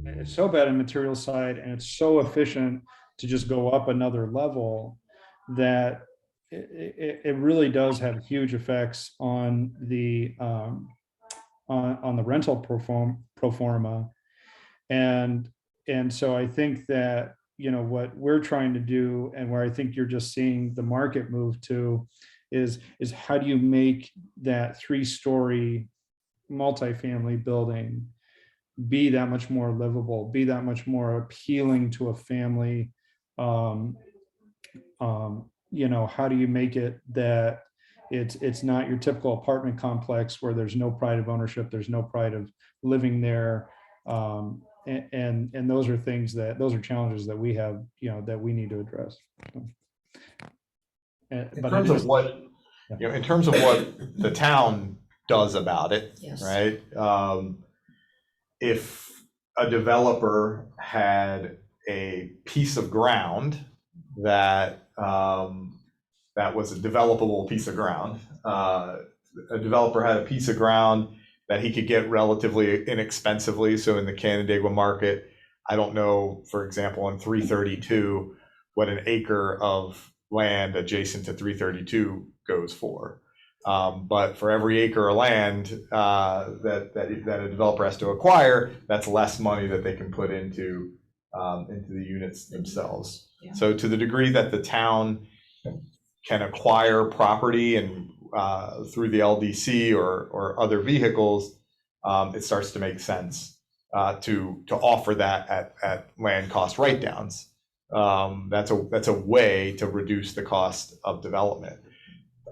bad on the material side, and it's so efficient to just go up another level that it really does have huge effects on the on the rental pro forma. And so I think that, you know, what we're trying to do, and where I think you're just seeing the market move to, is how do you make that 3-story multifamily building be that much more livable, be that much more appealing to a family? You know, how do you make it that it's not your typical apartment complex where there's no pride of ownership, there's no pride of living there? And those are things those are challenges that we have, you know, that we need to address. In terms of what, you know, in terms of what the town does about it, Yes. right? If a developer had a piece of ground that that was a developable piece of ground, a developer had a piece of ground that he could get relatively inexpensively. So in the Canandaigua market, I don't know, for example, in 332, what an acre of land adjacent to 332 goes for. But for every acre of land that a developer has to acquire, that's less money that they can put into the units themselves. Yeah. So to the degree that the town can acquire property and through the LDC or other vehicles, it starts to make sense to offer that at land cost write-downs. That's a way to reduce the cost of development.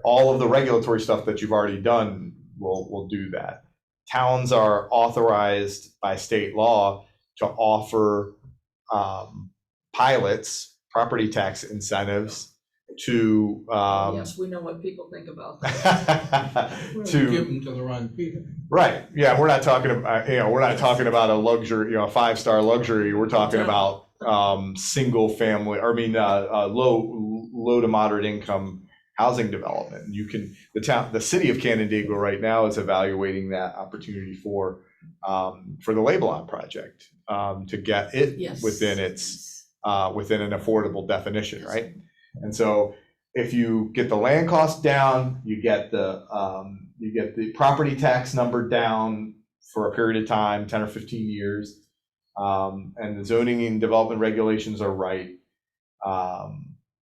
All of the regulatory stuff that you've already done will do that. Towns are authorized by state law to offer pilots, property tax incentives to Yes, we know what people think about that. Give them to the wrong people. Right. Yeah, we're not talking about, you know, we're not talking about a luxury, you know, a 5-star luxury. We're talking about single family, or I mean, low to moderate income housing development. You can, the city of Canandaigua right now is evaluating that opportunity for the Labelon project to get it Yes. within its within an affordable definition, right? And so if you get the land cost down, you get the property tax number down for a period of time, 10 or 15 years, and the zoning and development regulations are right,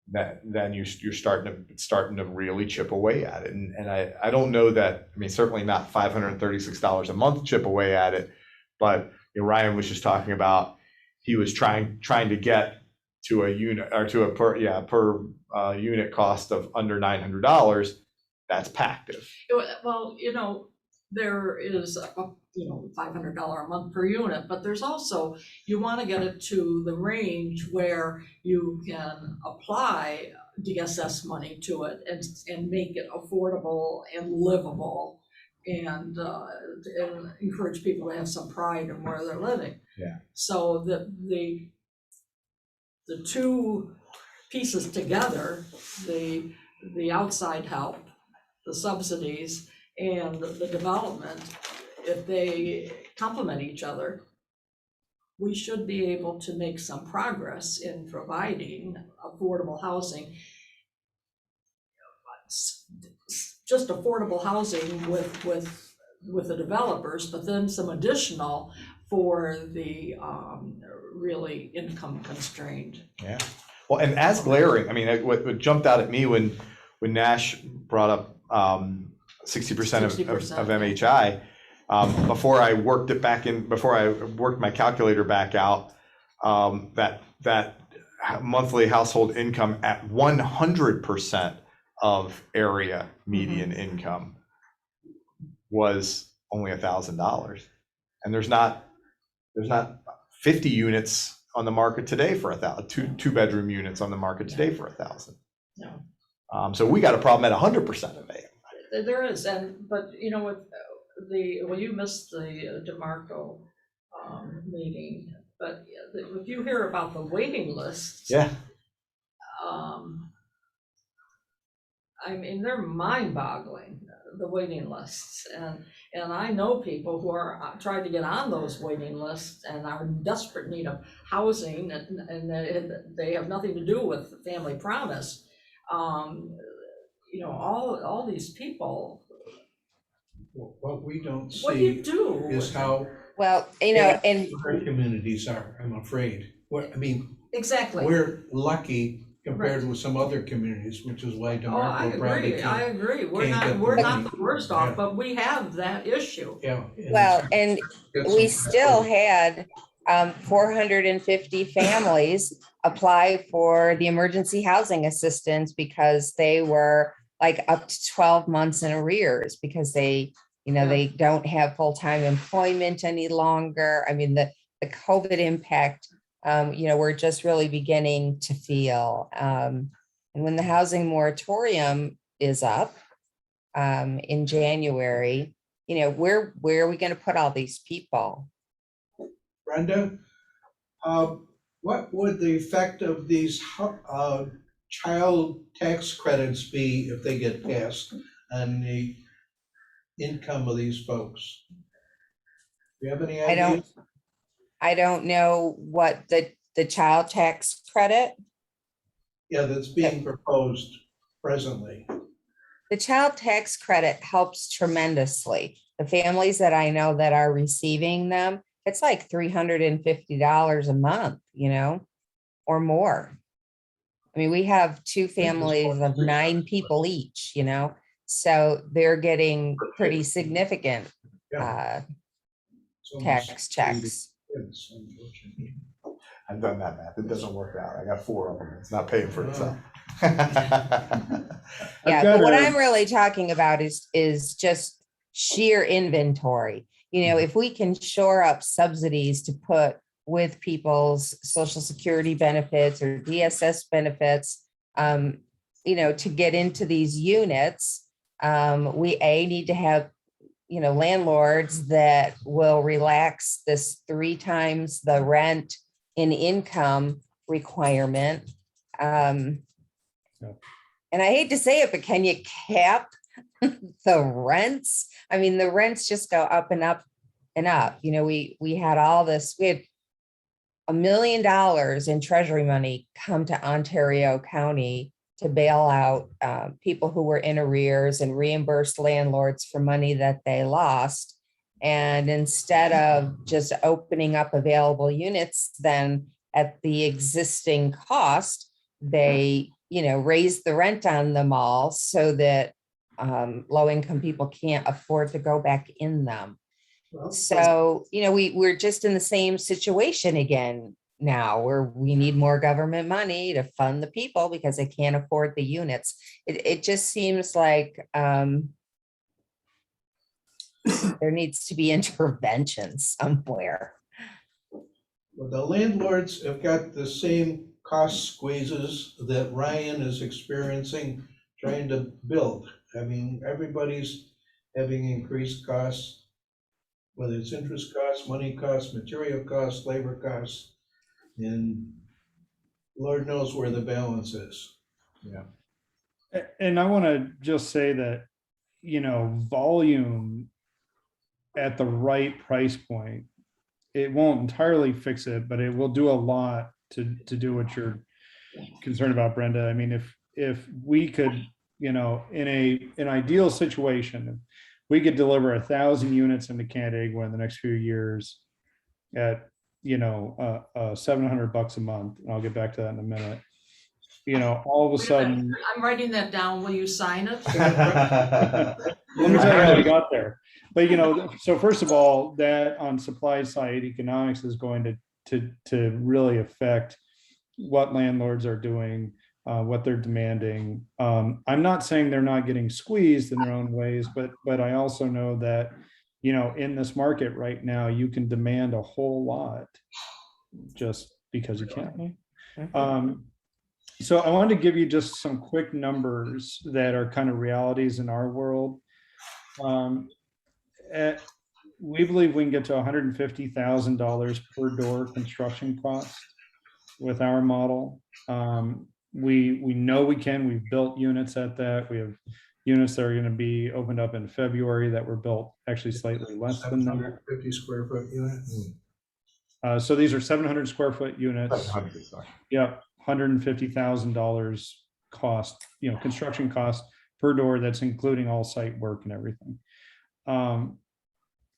then you're starting to really chip away at it. And I don't know that, I mean, certainly not $536 a month chip away at it, but you know, Ryan was just talking about, he was trying to get to a unit, or to a per unit cost of under $900. That's pactive. Well, you know, there is you know, $500 a month per unit, but there's also, you want to get it to the range where you can apply DSS money to it and make it affordable and livable, and encourage people to have some pride in where they're living. Yeah. So the two pieces together, the outside help, the subsidies, and the development, if they complement each other, we should be able to make some progress in providing affordable housing. Just affordable housing with the developers, but then some additional for the really income constrained. Yeah. Well, and as glaring, I mean, what jumped out at me when Nash brought up 60% of MHI, before I worked it back in, before I worked my calculator back out, that monthly household income at 100% of area median income was only $1,000, and there's not 50 units on the market today for 1,000, two bedroom units on the market today for 1,000. No. So we got a problem at 100% of it. There is, but you know what, you missed the DeMarco meeting, but if you hear about the waiting lists, Yeah. I mean, they're mind-boggling, the waiting lists, and I know people who are trying to get on those waiting lists and are in desperate need of housing, and they have nothing to do with the family promise. you know, all these people, What we don't what do you see do? is how Well, you know, and our communities are, I'm afraid. I mean, Exactly. we're lucky compared with some other communities, which is why Oh, I DeMarco probably I can't. agree. We're can't not, get the we're not money. the worst Yeah. off, but we have that issue. Yeah. well, and we some still priority. had 450 families apply for the emergency housing assistance because they were like up to 12 months in arrears because they, you know, Yeah. they don't have full-time employment any longer. I mean, the COVID impact, you know, we're just really beginning to feel. And when the housing moratorium is up in January, you know, where are we going to put all these people? Brenda, what would the effect of these child tax credits be if they get passed on the income of these folks? Do you have any I don't, ideas? I don't know what the child tax credit, Yeah, that's being proposed presently. the child tax credit helps tremendously. The families that I know that are receiving them, it's like $350 a month, you know, or more. I mean, we have two families of 9 people each, you know, so they're getting pretty significant It's almost tax checks. kids, unfortunately. I've done that math. It doesn't work out. I got 4 of them. It's not paying for itself. Yeah, got but what a- I'm really talking about is just sheer inventory. You know, if we can shore up subsidies to put with people's social security benefits or DSS benefits, you know, to get into these units, we need to have, you know, landlords that will relax this 3 times the rent in income requirement. And I hate to say it, but can you cap the rents? I mean, the rents just go up and up and up. You know, we had all this, we had $1 million in treasury money come to Ontario County to bail out people who were in arrears and reimburse landlords for money that they lost. And instead of just opening up available units, then at the existing cost, they, you know, raise the rent on them all so that low-income people can't afford to go back in them. So, you know, we're just in the same situation again now, where we need more government money to fund the people because they can't afford the units. It just seems like there needs to be intervention somewhere. Well, the landlords have got the same cost squeezes that Ryan is experiencing trying to build. I mean, everybody's having increased costs, whether it's interest costs, money costs, material costs, labor costs, and Lord knows where the balance is. And I want to just say that, you know, volume at the right price point, it won't entirely fix it, but it will do a lot to do what you're concerned about, Brenda. I mean, if we could, you know, in an ideal situation, we could deliver 1,000 units into Canandaigua in the next few years at, you know, $700 a month. And I'll get back to that in a minute. You know, all of a Wait a minute. sudden, I'm writing that down. Will you sign it? let me tell you how we got there. But, you know, so first of all, that on supply side economics is going to really affect what landlords are doing, what they're demanding. I'm not saying they're not getting squeezed in their own ways, but I also know that, you know, in this market right now, you can demand a whole lot just because you can. So I wanted to give you just some quick numbers that are kind of realities in our world. We believe we can get to $150,000 per door construction cost with our model. We know we can. We've built units at that. We have units that are going to be opened up in February that were built actually slightly less than that. 750 square foot unit. So these are 700 square foot units. 700, sorry. Yep, $150,000 cost, you know, construction cost per door. That's including all site work and everything.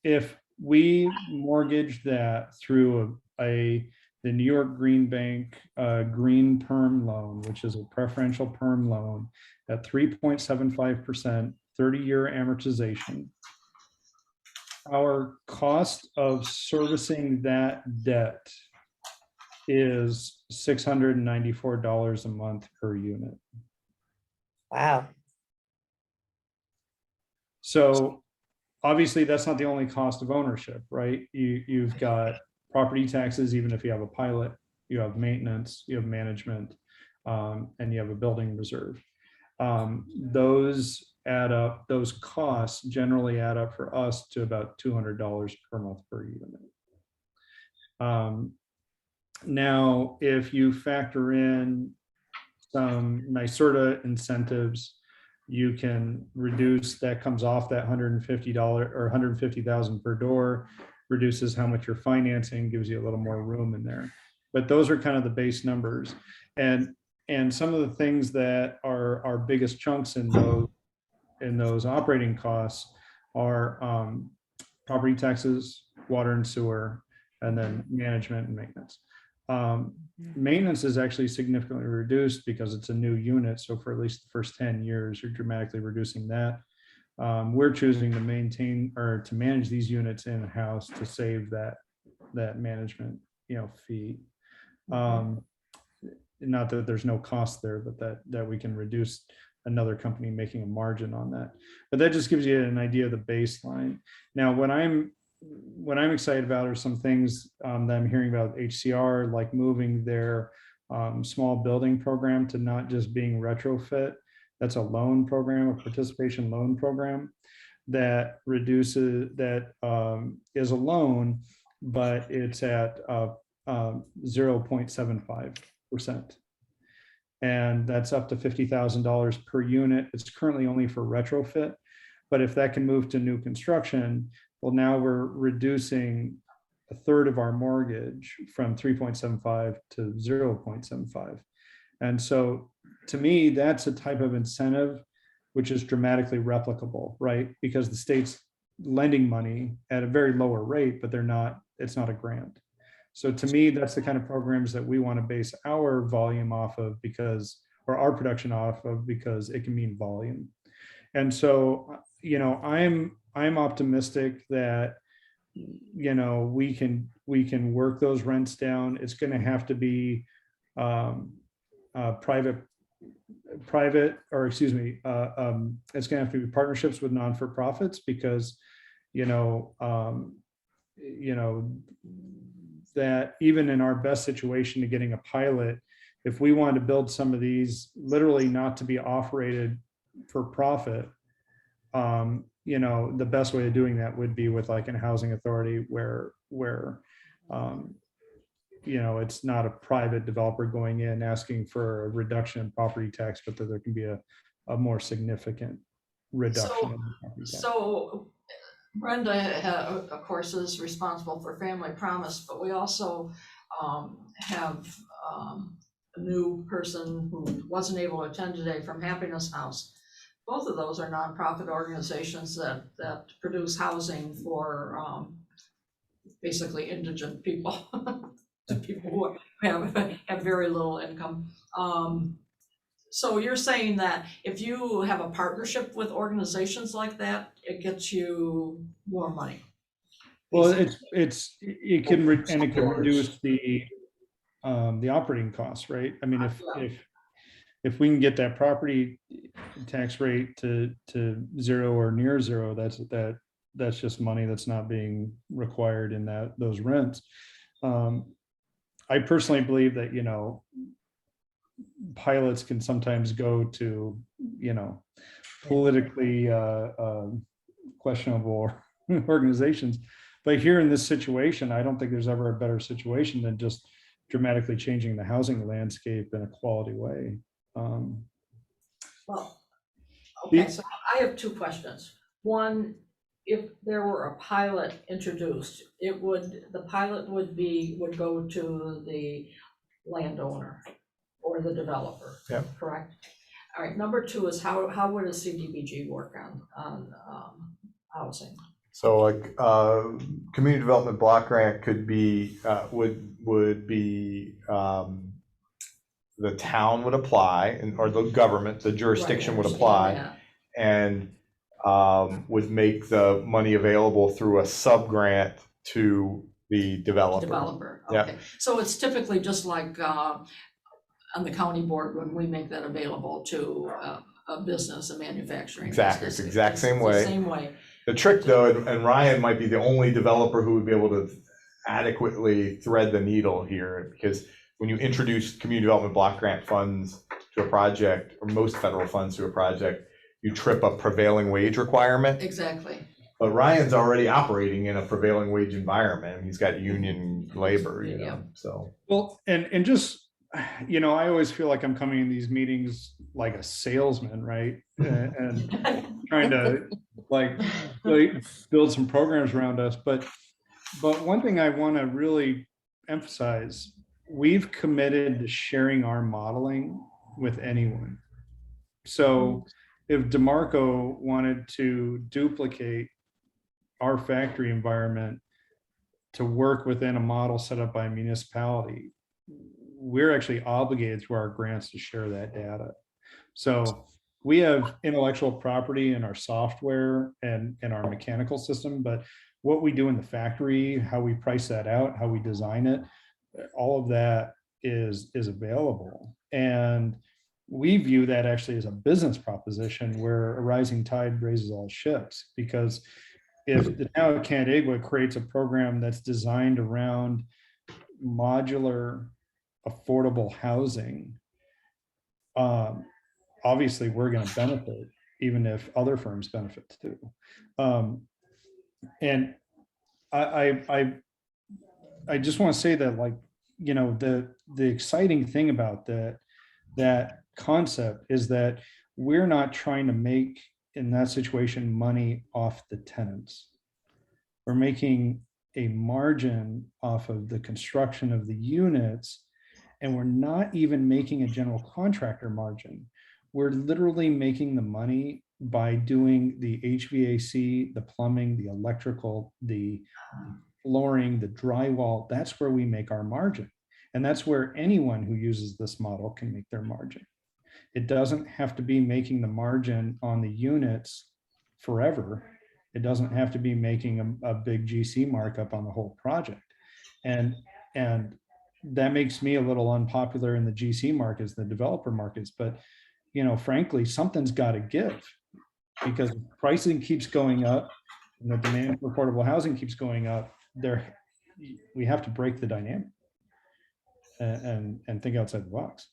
If we mortgage that through the New York Green Bank Green Perm loan, which is a preferential perm loan at 3.75%, 30-year amortization, our cost of servicing that debt is $694 a month per unit. Wow. So obviously that's not the only cost of ownership, right? You've got property taxes, even if you have a pilot, you have maintenance, you have management, and you have a building reserve. Those add up, those costs generally add up for us to about $200 per month per unit. Now, if you factor in some NYSERDA incentives, you can reduce, that comes off that $150 or $150,000 per door, reduces how much you're financing, gives you a little more room in there. But those are kind of the base numbers. And some of the things that are our biggest chunks in those operating costs are property taxes, water and sewer, and then management and maintenance. Maintenance is actually significantly reduced because it's a new unit. So for at least the first 10 years, you're dramatically reducing that. We're choosing to maintain or to manage these units in-house to save that management, fee. Not that there's no cost there, but that we can reduce another company making a margin on that. But that just gives you an idea of the baseline. Now, what I'm excited about are some things that I'm hearing about HCR, like moving their small building program to not just being retrofit. That's a loan program, a participation loan program that reduces, that is a loan, but it's at 0.75%. And that's up to $50,000 per unit. It's currently only for retrofit, but if that can move to new construction, well, now we're reducing a third of our mortgage from 3.75 to 0.75. And so to me, that's a type of incentive which is dramatically replicable, right? Because the state's lending money at a very lower rate, but it's not a grant. So to me, that's the kind of programs that we want to base our volume off of, or our production off of, because it can mean volume. And so, I'm optimistic that, we can work those rents down. It's going to have to be it's going to have to be partnerships with non-for-profits, because, that even in our best situation to getting a pilot, if we wanted to build some of these literally not to be operated for profit, the best way of doing that would be with like a housing authority where it's not a private developer going in asking for a reduction in property tax, but that there can be a more significant reduction in property tax. So Brenda, of course, is responsible for Family Promise, but we also have a new person who wasn't able to attend today from Happiness House. Both of those are nonprofit organizations that produce housing for basically indigent people, to people who have very little income. So you're saying that if you have a partnership with organizations like that, it gets you more money? Well, it can reduce the operating costs, right? I mean, if we can get that property tax rate to zero or near zero, that's just money that's not being required in those rents. I personally believe that, pilots can sometimes go to, politically questionable organizations. But here in this situation, I don't think there's ever a better situation than just dramatically changing the housing landscape in a quality way. Well, okay, so I have two questions. One, if there were a pilot introduced, the pilot would go to the landowner or the developer, Yep. correct? All right, number 2 is how would a CDBG work on housing? So like, community development block grant could be, would be, the town would apply, or the government, the jurisdiction would apply, and would make the money available through a sub-grant to the developer. Developer, Yeah. okay. So it's typically just like on the county board when we make that available to a business, a manufacturing Exactly, business. it's the exact same the way. Same way. The trick though, and Ryan might be the only developer who would be able to adequately thread the needle here, because when you introduce community development block grant funds to a project, or most federal funds to a project, you trip a prevailing wage requirement. Exactly. But Ryan's already operating in a prevailing wage environment. He's got union labor, you know, Yeah. so. Well, and just, you know, I always feel like I'm coming in these meetings like a salesman, right? And trying to like build some programs around us. But one thing I want to really emphasize, we've committed to sharing our modeling with anyone. So if DeMarco wanted to duplicate our factory environment to work within a model set up by a municipality, we're actually obligated through our grants to share that data. So we have intellectual property in our software and our mechanical system, but what we do in the factory, how we price that out, how we design it, all of that is available. And we view that actually as a business proposition where a rising tide raises all ships, because if the town of Canandaigua creates a program that's designed around modular, affordable housing, obviously we're going to benefit, even if other firms benefit too. And I just want to say that, like, you know, the exciting thing about that concept is that we're not trying to make, in that situation, money off the tenants. We're making a margin off of the construction of the units, and we're not even making a general contractor margin. We're literally making the money by doing the HVAC, the plumbing, the electrical, the flooring, the drywall. That's where we make our margin. And that's where anyone who uses this model can make their margin. It doesn't have to be making the margin on the units forever. It doesn't have to be making a big GC markup on the whole project. And that makes me a little unpopular in the GC markets, the developer markets. But, you know, frankly, something's got to give, because pricing keeps going up and the demand for affordable housing keeps going up. We have to break the dynamic and think outside the box.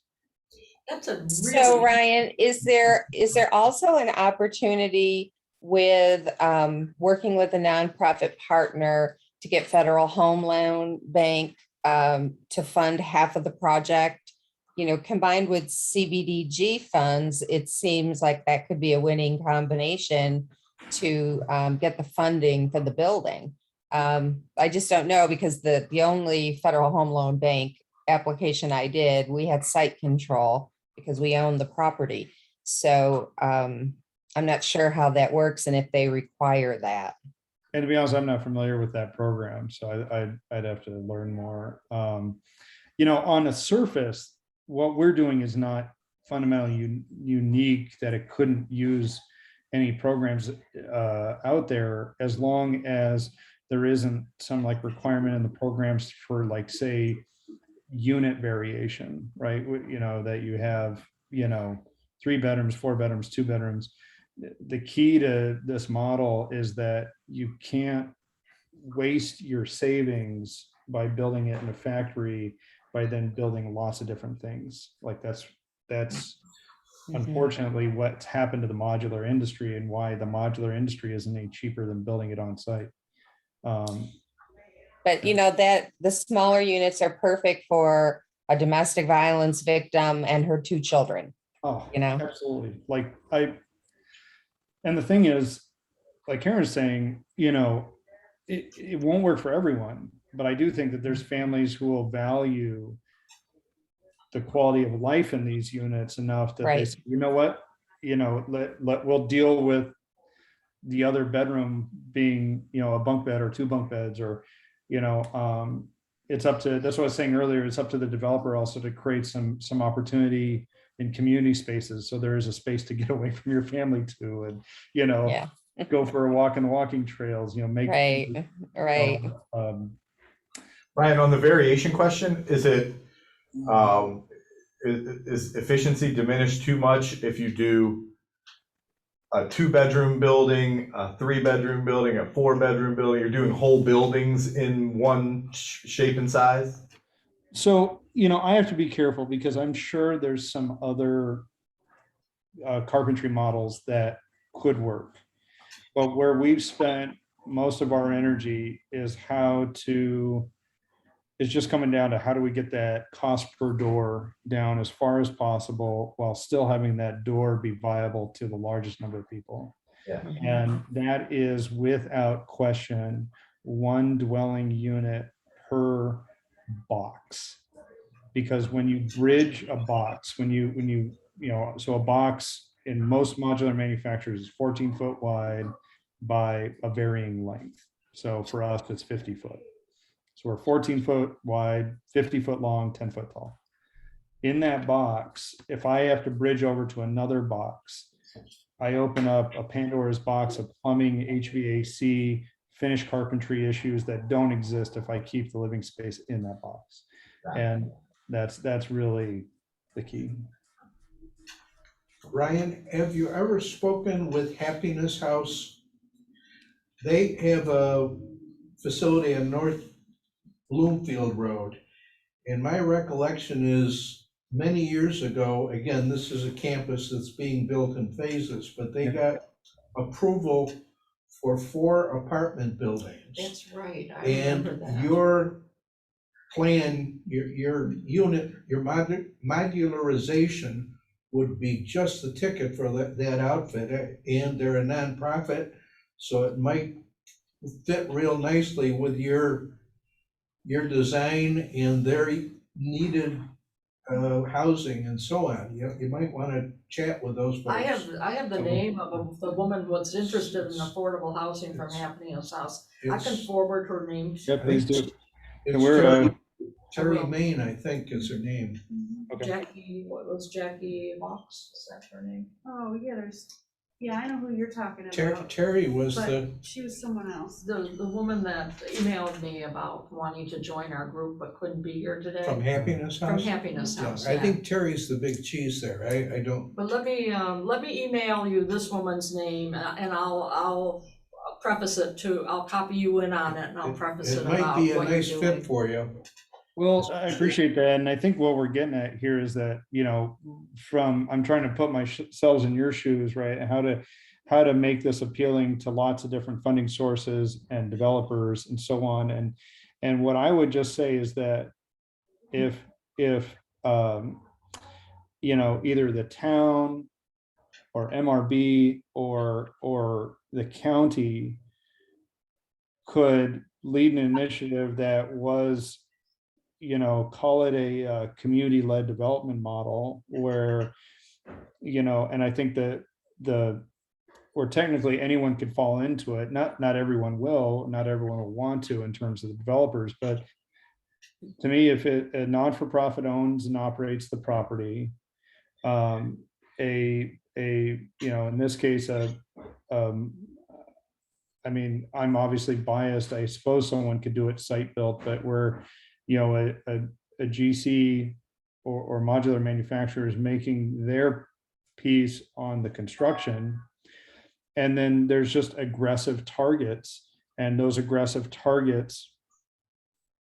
That's a really. So Ryan, is there also an opportunity with working with a nonprofit partner to get Federal Home Loan Bank to fund half of the project? You know, combined with CBDG funds, it seems like that could be a winning combination to get the funding for the building. I just don't know, because the only Federal Home Loan Bank application I did, we had site control because we own the property. So I'm not sure how that works and if they require that. And to be honest, I'm not familiar with that program, so I'd have to learn more. You know, on the surface, what we're doing is not fundamentally unique, that it couldn't use any programs out there, as long as there isn't some like requirement in the programs for, like, say, unit variation, right? You know, that you have, you know, 3 bedrooms, 4 bedrooms, 2 bedrooms. The key to this model is that you can't waste your savings by building it in a factory, by then building lots of different things. Like that's unfortunately what's happened to the modular industry, and why the modular industry isn't any cheaper than building it on site. But you know that the smaller units are perfect for a domestic violence victim and her 2 children. Oh, you know, absolutely. Like and the thing is, like Karen's saying, you know, it won't work for everyone, but I do think that there's families who will value the quality of life in these units enough that they Right. say, you know what, we'll deal with the other bedroom being, a bunk bed or 2 bunk beds, or, it's up to, that's what I was saying earlier, it's up to the developer also to create some Yeah. opportunity in community spaces. So there is a space to get away from your family to, and, go for a walk in the walking trails, make. Right, right. Ryan, on the variation question, is it, is efficiency diminished too much if you do a 2-bedroom building, a 3-bedroom building, a 4-bedroom building? You're doing whole buildings in one shape and size? So, I have to be careful because I'm sure there's some other carpentry models that could work. But where we've spent most of our energy is just coming down to how do we get that cost per door down as far as possible while still having that door be viable to the largest number of people. Yeah. And that is without question 1 dwelling unit per box. Because when you bridge a box, so a box in most modular manufacturers is 14-foot wide by a varying length. So for us, it's 50 foot. So we're 14-foot wide, 50-foot long, 10-foot tall. In that box, if I have to bridge over to another box, I open up a Pandora's box of plumbing, HVAC, finished carpentry issues that don't exist if I keep the living space in that box. And that's really the key. Ryan, have you ever spoken with Happiness House? They have a facility on North Bloomfield Road. And my recollection is many years ago, again, this is a campus that's being built in phases, but they got approval for 4 apartment buildings. That's right, I remember And that. your plan, your unit, your modularization would be just the ticket for that outfit, and they're a nonprofit, so it might fit real nicely with your design and their needed housing and so on. You might want to chat with those folks. I have the name of the woman who's interested in affordable housing from Happiness House. I can forward her name. Yeah, please do. It's And we're, Terry Main, I think, is her name. Okay. Jackie, what was Jackie Fox? Is that her name? Oh, yeah, I know who you're talking Terry, about, Terry was the, but she was someone else. The woman that emailed me about wanting to join our group but couldn't be here today. from Happiness From House? Happiness Yeah, House, I yeah. think Terry's the big cheese there. I don't, But let me email you this woman's name and I'll preface it too. I'll copy you in on it and I'll preface it it about might be a what you're nice doing. fit for you. well, I appreciate that. And I think what we're getting at here is that, I'm trying to put myself in your shoes, right? And how to make this appealing to lots of different funding sources and developers and so on. And what I would just say is that if either the town or MRB or the county could lead an initiative that was, call it a community-led development model where, and I think that where technically anyone could fall into it. Not everyone will, not everyone will want to in terms of the developers, but to me, if a non-for-profit owns and operates the property, in this case, I'm obviously biased. I suppose someone could do it site built, but where, a GC or modular manufacturer is making their piece on the construction. And then there's just aggressive targets, and those aggressive targets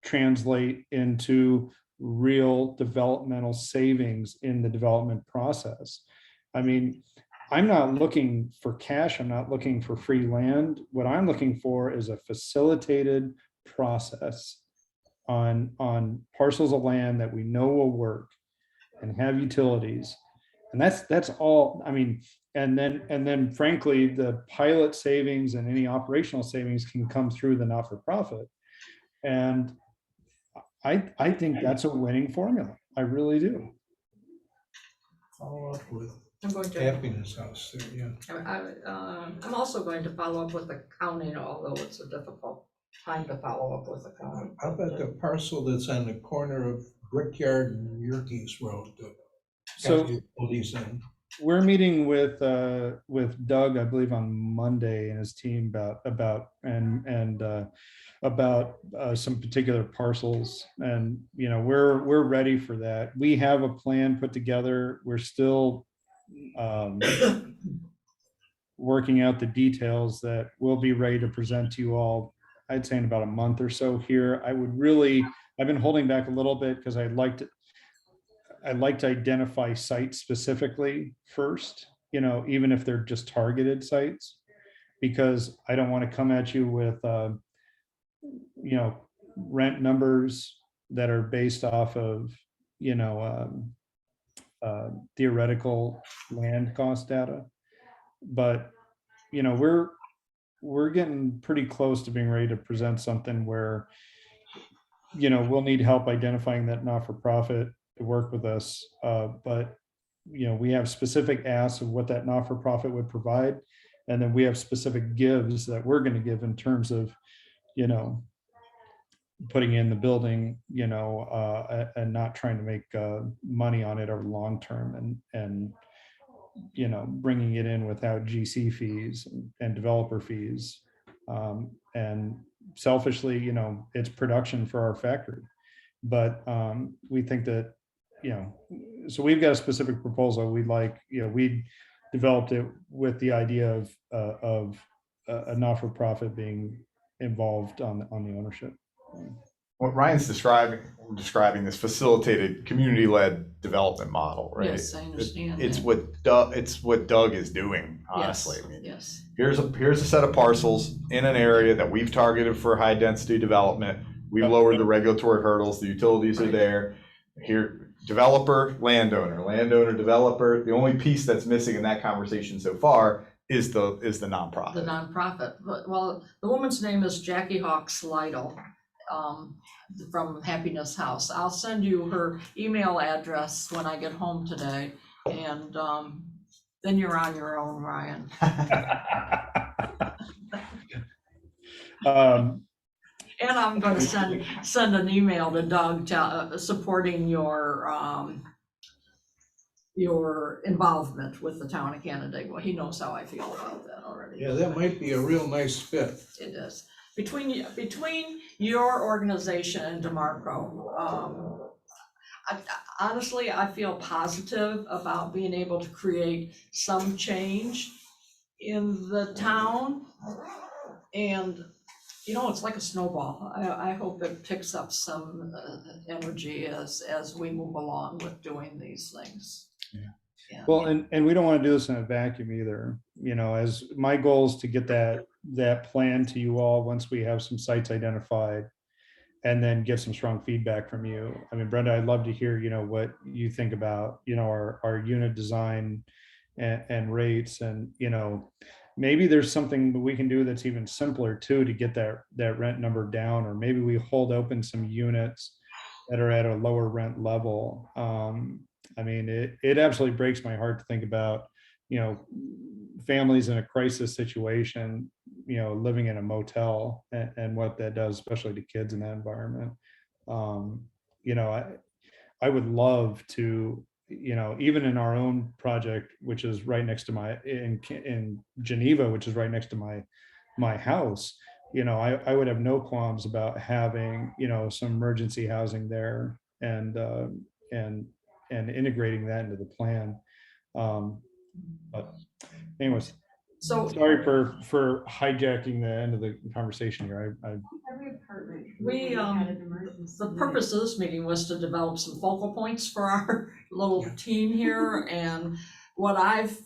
translate into real developmental savings in the development process. I'm not looking for cash. I'm not looking for free land. What I'm looking for is a facilitated process on parcels of land that we know will work and have utilities. And that's all. And then frankly, the pilot savings and any operational savings can come through the not-for-profit. And I think that's a winning formula. I really do. Follow up with I'm going to, Happiness House there, yeah. I'm also going to follow up with the county, although it's a difficult time to follow up with the county. How about the parcel that's on the corner of Brickyard and Yerkes Road? So Police in. we're meeting with Doug, I believe, on Monday and his team about some particular parcels. And, you know, we're ready for that. We have a plan put together. We're still working out the details that we'll be ready to present to you all, I'd say in about a month or so here. I've been holding back a little bit because I'd like to identify sites specifically first, you know, even if they're just targeted sites, because I don't want to come at you with, you know, rent numbers that are based off of, you know, theoretical land cost data. But, you know, we're getting pretty close to being ready to present something where, you know, we'll need help identifying that not-for-profit to work with us. But, you know, we have specific asks of what that not-for-profit would provide. And then we have specific gives that we're going to give in terms of, you know, putting in the building, you know, and not trying to make money on it over the long term, and, you know, bringing it in without GC fees and developer fees. And selfishly, you know, it's production for our factory. But we think that, you know, so we've got a specific proposal. We'd like, you know, we developed it with the idea of a not-for-profit being involved on the ownership. What Ryan's describing this facilitated community-led development model, right? Yes, I understand. It's that. what Doug is doing, honestly. Yes, I mean, yes. here's a set of parcels in an area that we've targeted for high density development. We've lowered the regulatory hurdles, the utilities are there. Here, developer, landowner, developer. The only piece that's missing in that conversation so far is the nonprofit. The nonprofit. Well, the woman's name is Jackie Hawks Lytle, from Happiness House. I'll send you her email address when I get home today, and then you're on your own, Ryan. And I'm going to send an email to Doug supporting your involvement with the town of Canandaigua. He knows how I feel about that already. Yeah, that might be a real nice fit. It is. Between your organization and DeMarco, honestly, I feel positive about being able to create some change in the town. And, you know, it's like a snowball. I hope it picks up some energy as we move along with doing these things. Yeah. Yeah. Well, and we don't want to do this in a vacuum either. You know, as my goal is to get that plan to you all once we have some sites identified, and then get some strong feedback from you. I mean, Brenda, I'd love to hear, you know, what you think about, you know, our unit design and rates, and, you know, maybe there's something that we can do that's even simpler too, to get that rent number down, or maybe we hold open some units that are at a lower rent level. I mean, it absolutely breaks my heart to think about, you know, families in a crisis situation, you know, living in a motel, and what that does, especially to kids in that environment. You know, I would love to, you know, even in our own project, which is right next to in Geneva, which is right next to my house, you know, I would have no qualms about having, you know, some emergency housing there, and integrating that into the plan. But anyways, So sorry for hijacking the end of the conversation here. The purpose of this meeting was to develop some focal points for our little team here, and what I've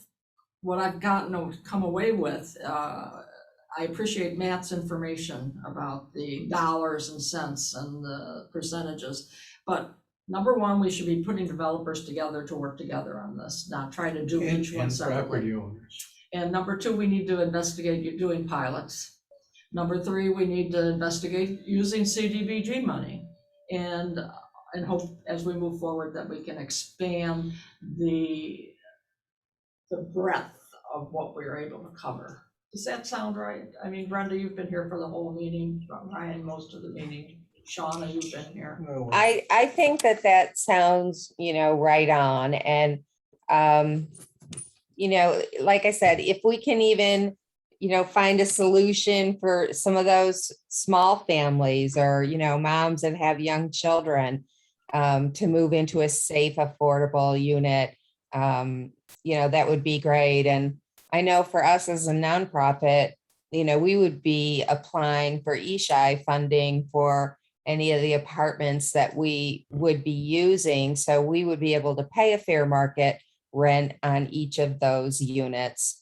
come away with. I appreciate Matt's information about the dollars and cents and the percentages, but number one, we should be putting developers together to work together on this, not try to do each one separately. Property owners. And number two, we need to investigate doing pilots. Number three, we need to investigate using CDBG money. And and hope as we move forward that we can expand the breadth of what we're able to cover. Does that sound right? I mean, Brenda, you've been here for the whole meeting, Ryan, most of the meeting. Shauna, you've been here. No, I think that that sounds, right on. And, like I said, if we can even, find a solution for some of those small families or, moms that have young children, to move into a safe, affordable unit, that would be great. And I know for us as a nonprofit, we would be applying for ESHI funding for any of the apartments that we would be using. So we would be able to pay a fair market rent on each of those units,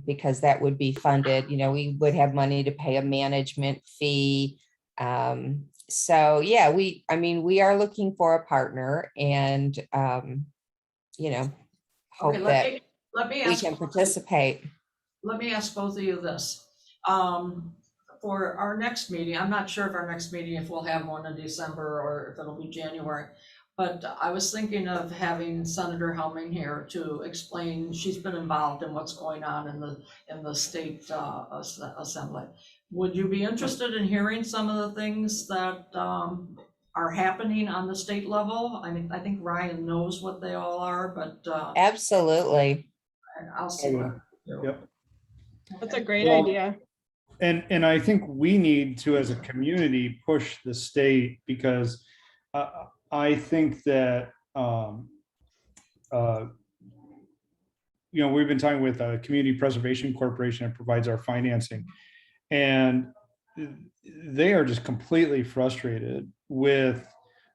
because that would be funded. We would have money to pay a management fee. So yeah, we are looking for a partner, and, hope Okay, that let me we ask. can participate. Let me ask both of you this. For our next meeting, I'm not sure if our next meeting, if we'll have one in December or if it'll be January, but I was thinking of having Senator Helming here to explain, she's been involved in what's going on in the state assembly. Would you be interested in hearing some of the things that are happening on the state level? I mean, I think Ryan knows what they all are, but Absolutely. I'll see what I can do. Yep. That's a great Well, idea. And I think we need to, as a community, push the state, because I think that, we've been talking with a Community Preservation Corporation that provides our financing, and they are just completely frustrated with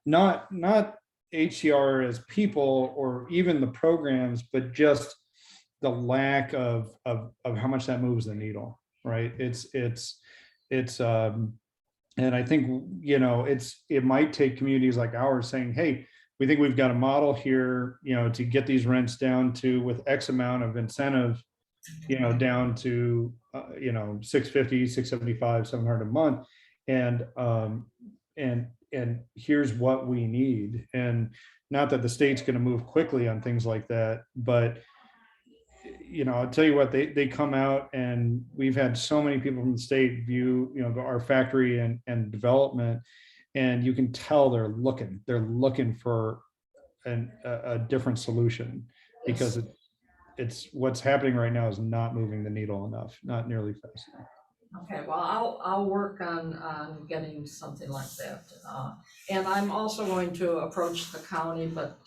not HCR as people or even the programs, but just the lack of how much that moves the needle, right? And I think, it might take communities like ours saying, hey, we think we've got a model here, to get these rents down to, with X amount of incentive, down to, 650, 675, 700 a month. And here's what we need. And not that the state's going to move quickly on things like that, but I'll tell you what, they come out, and we've had so many people from the state view, our factory and development, and you can tell they're looking for a different solution, because it's what's happening right now is not moving the needle enough, not nearly fast enough. Okay, well, I'll work on getting something like that. And I'm also going to approach the county, but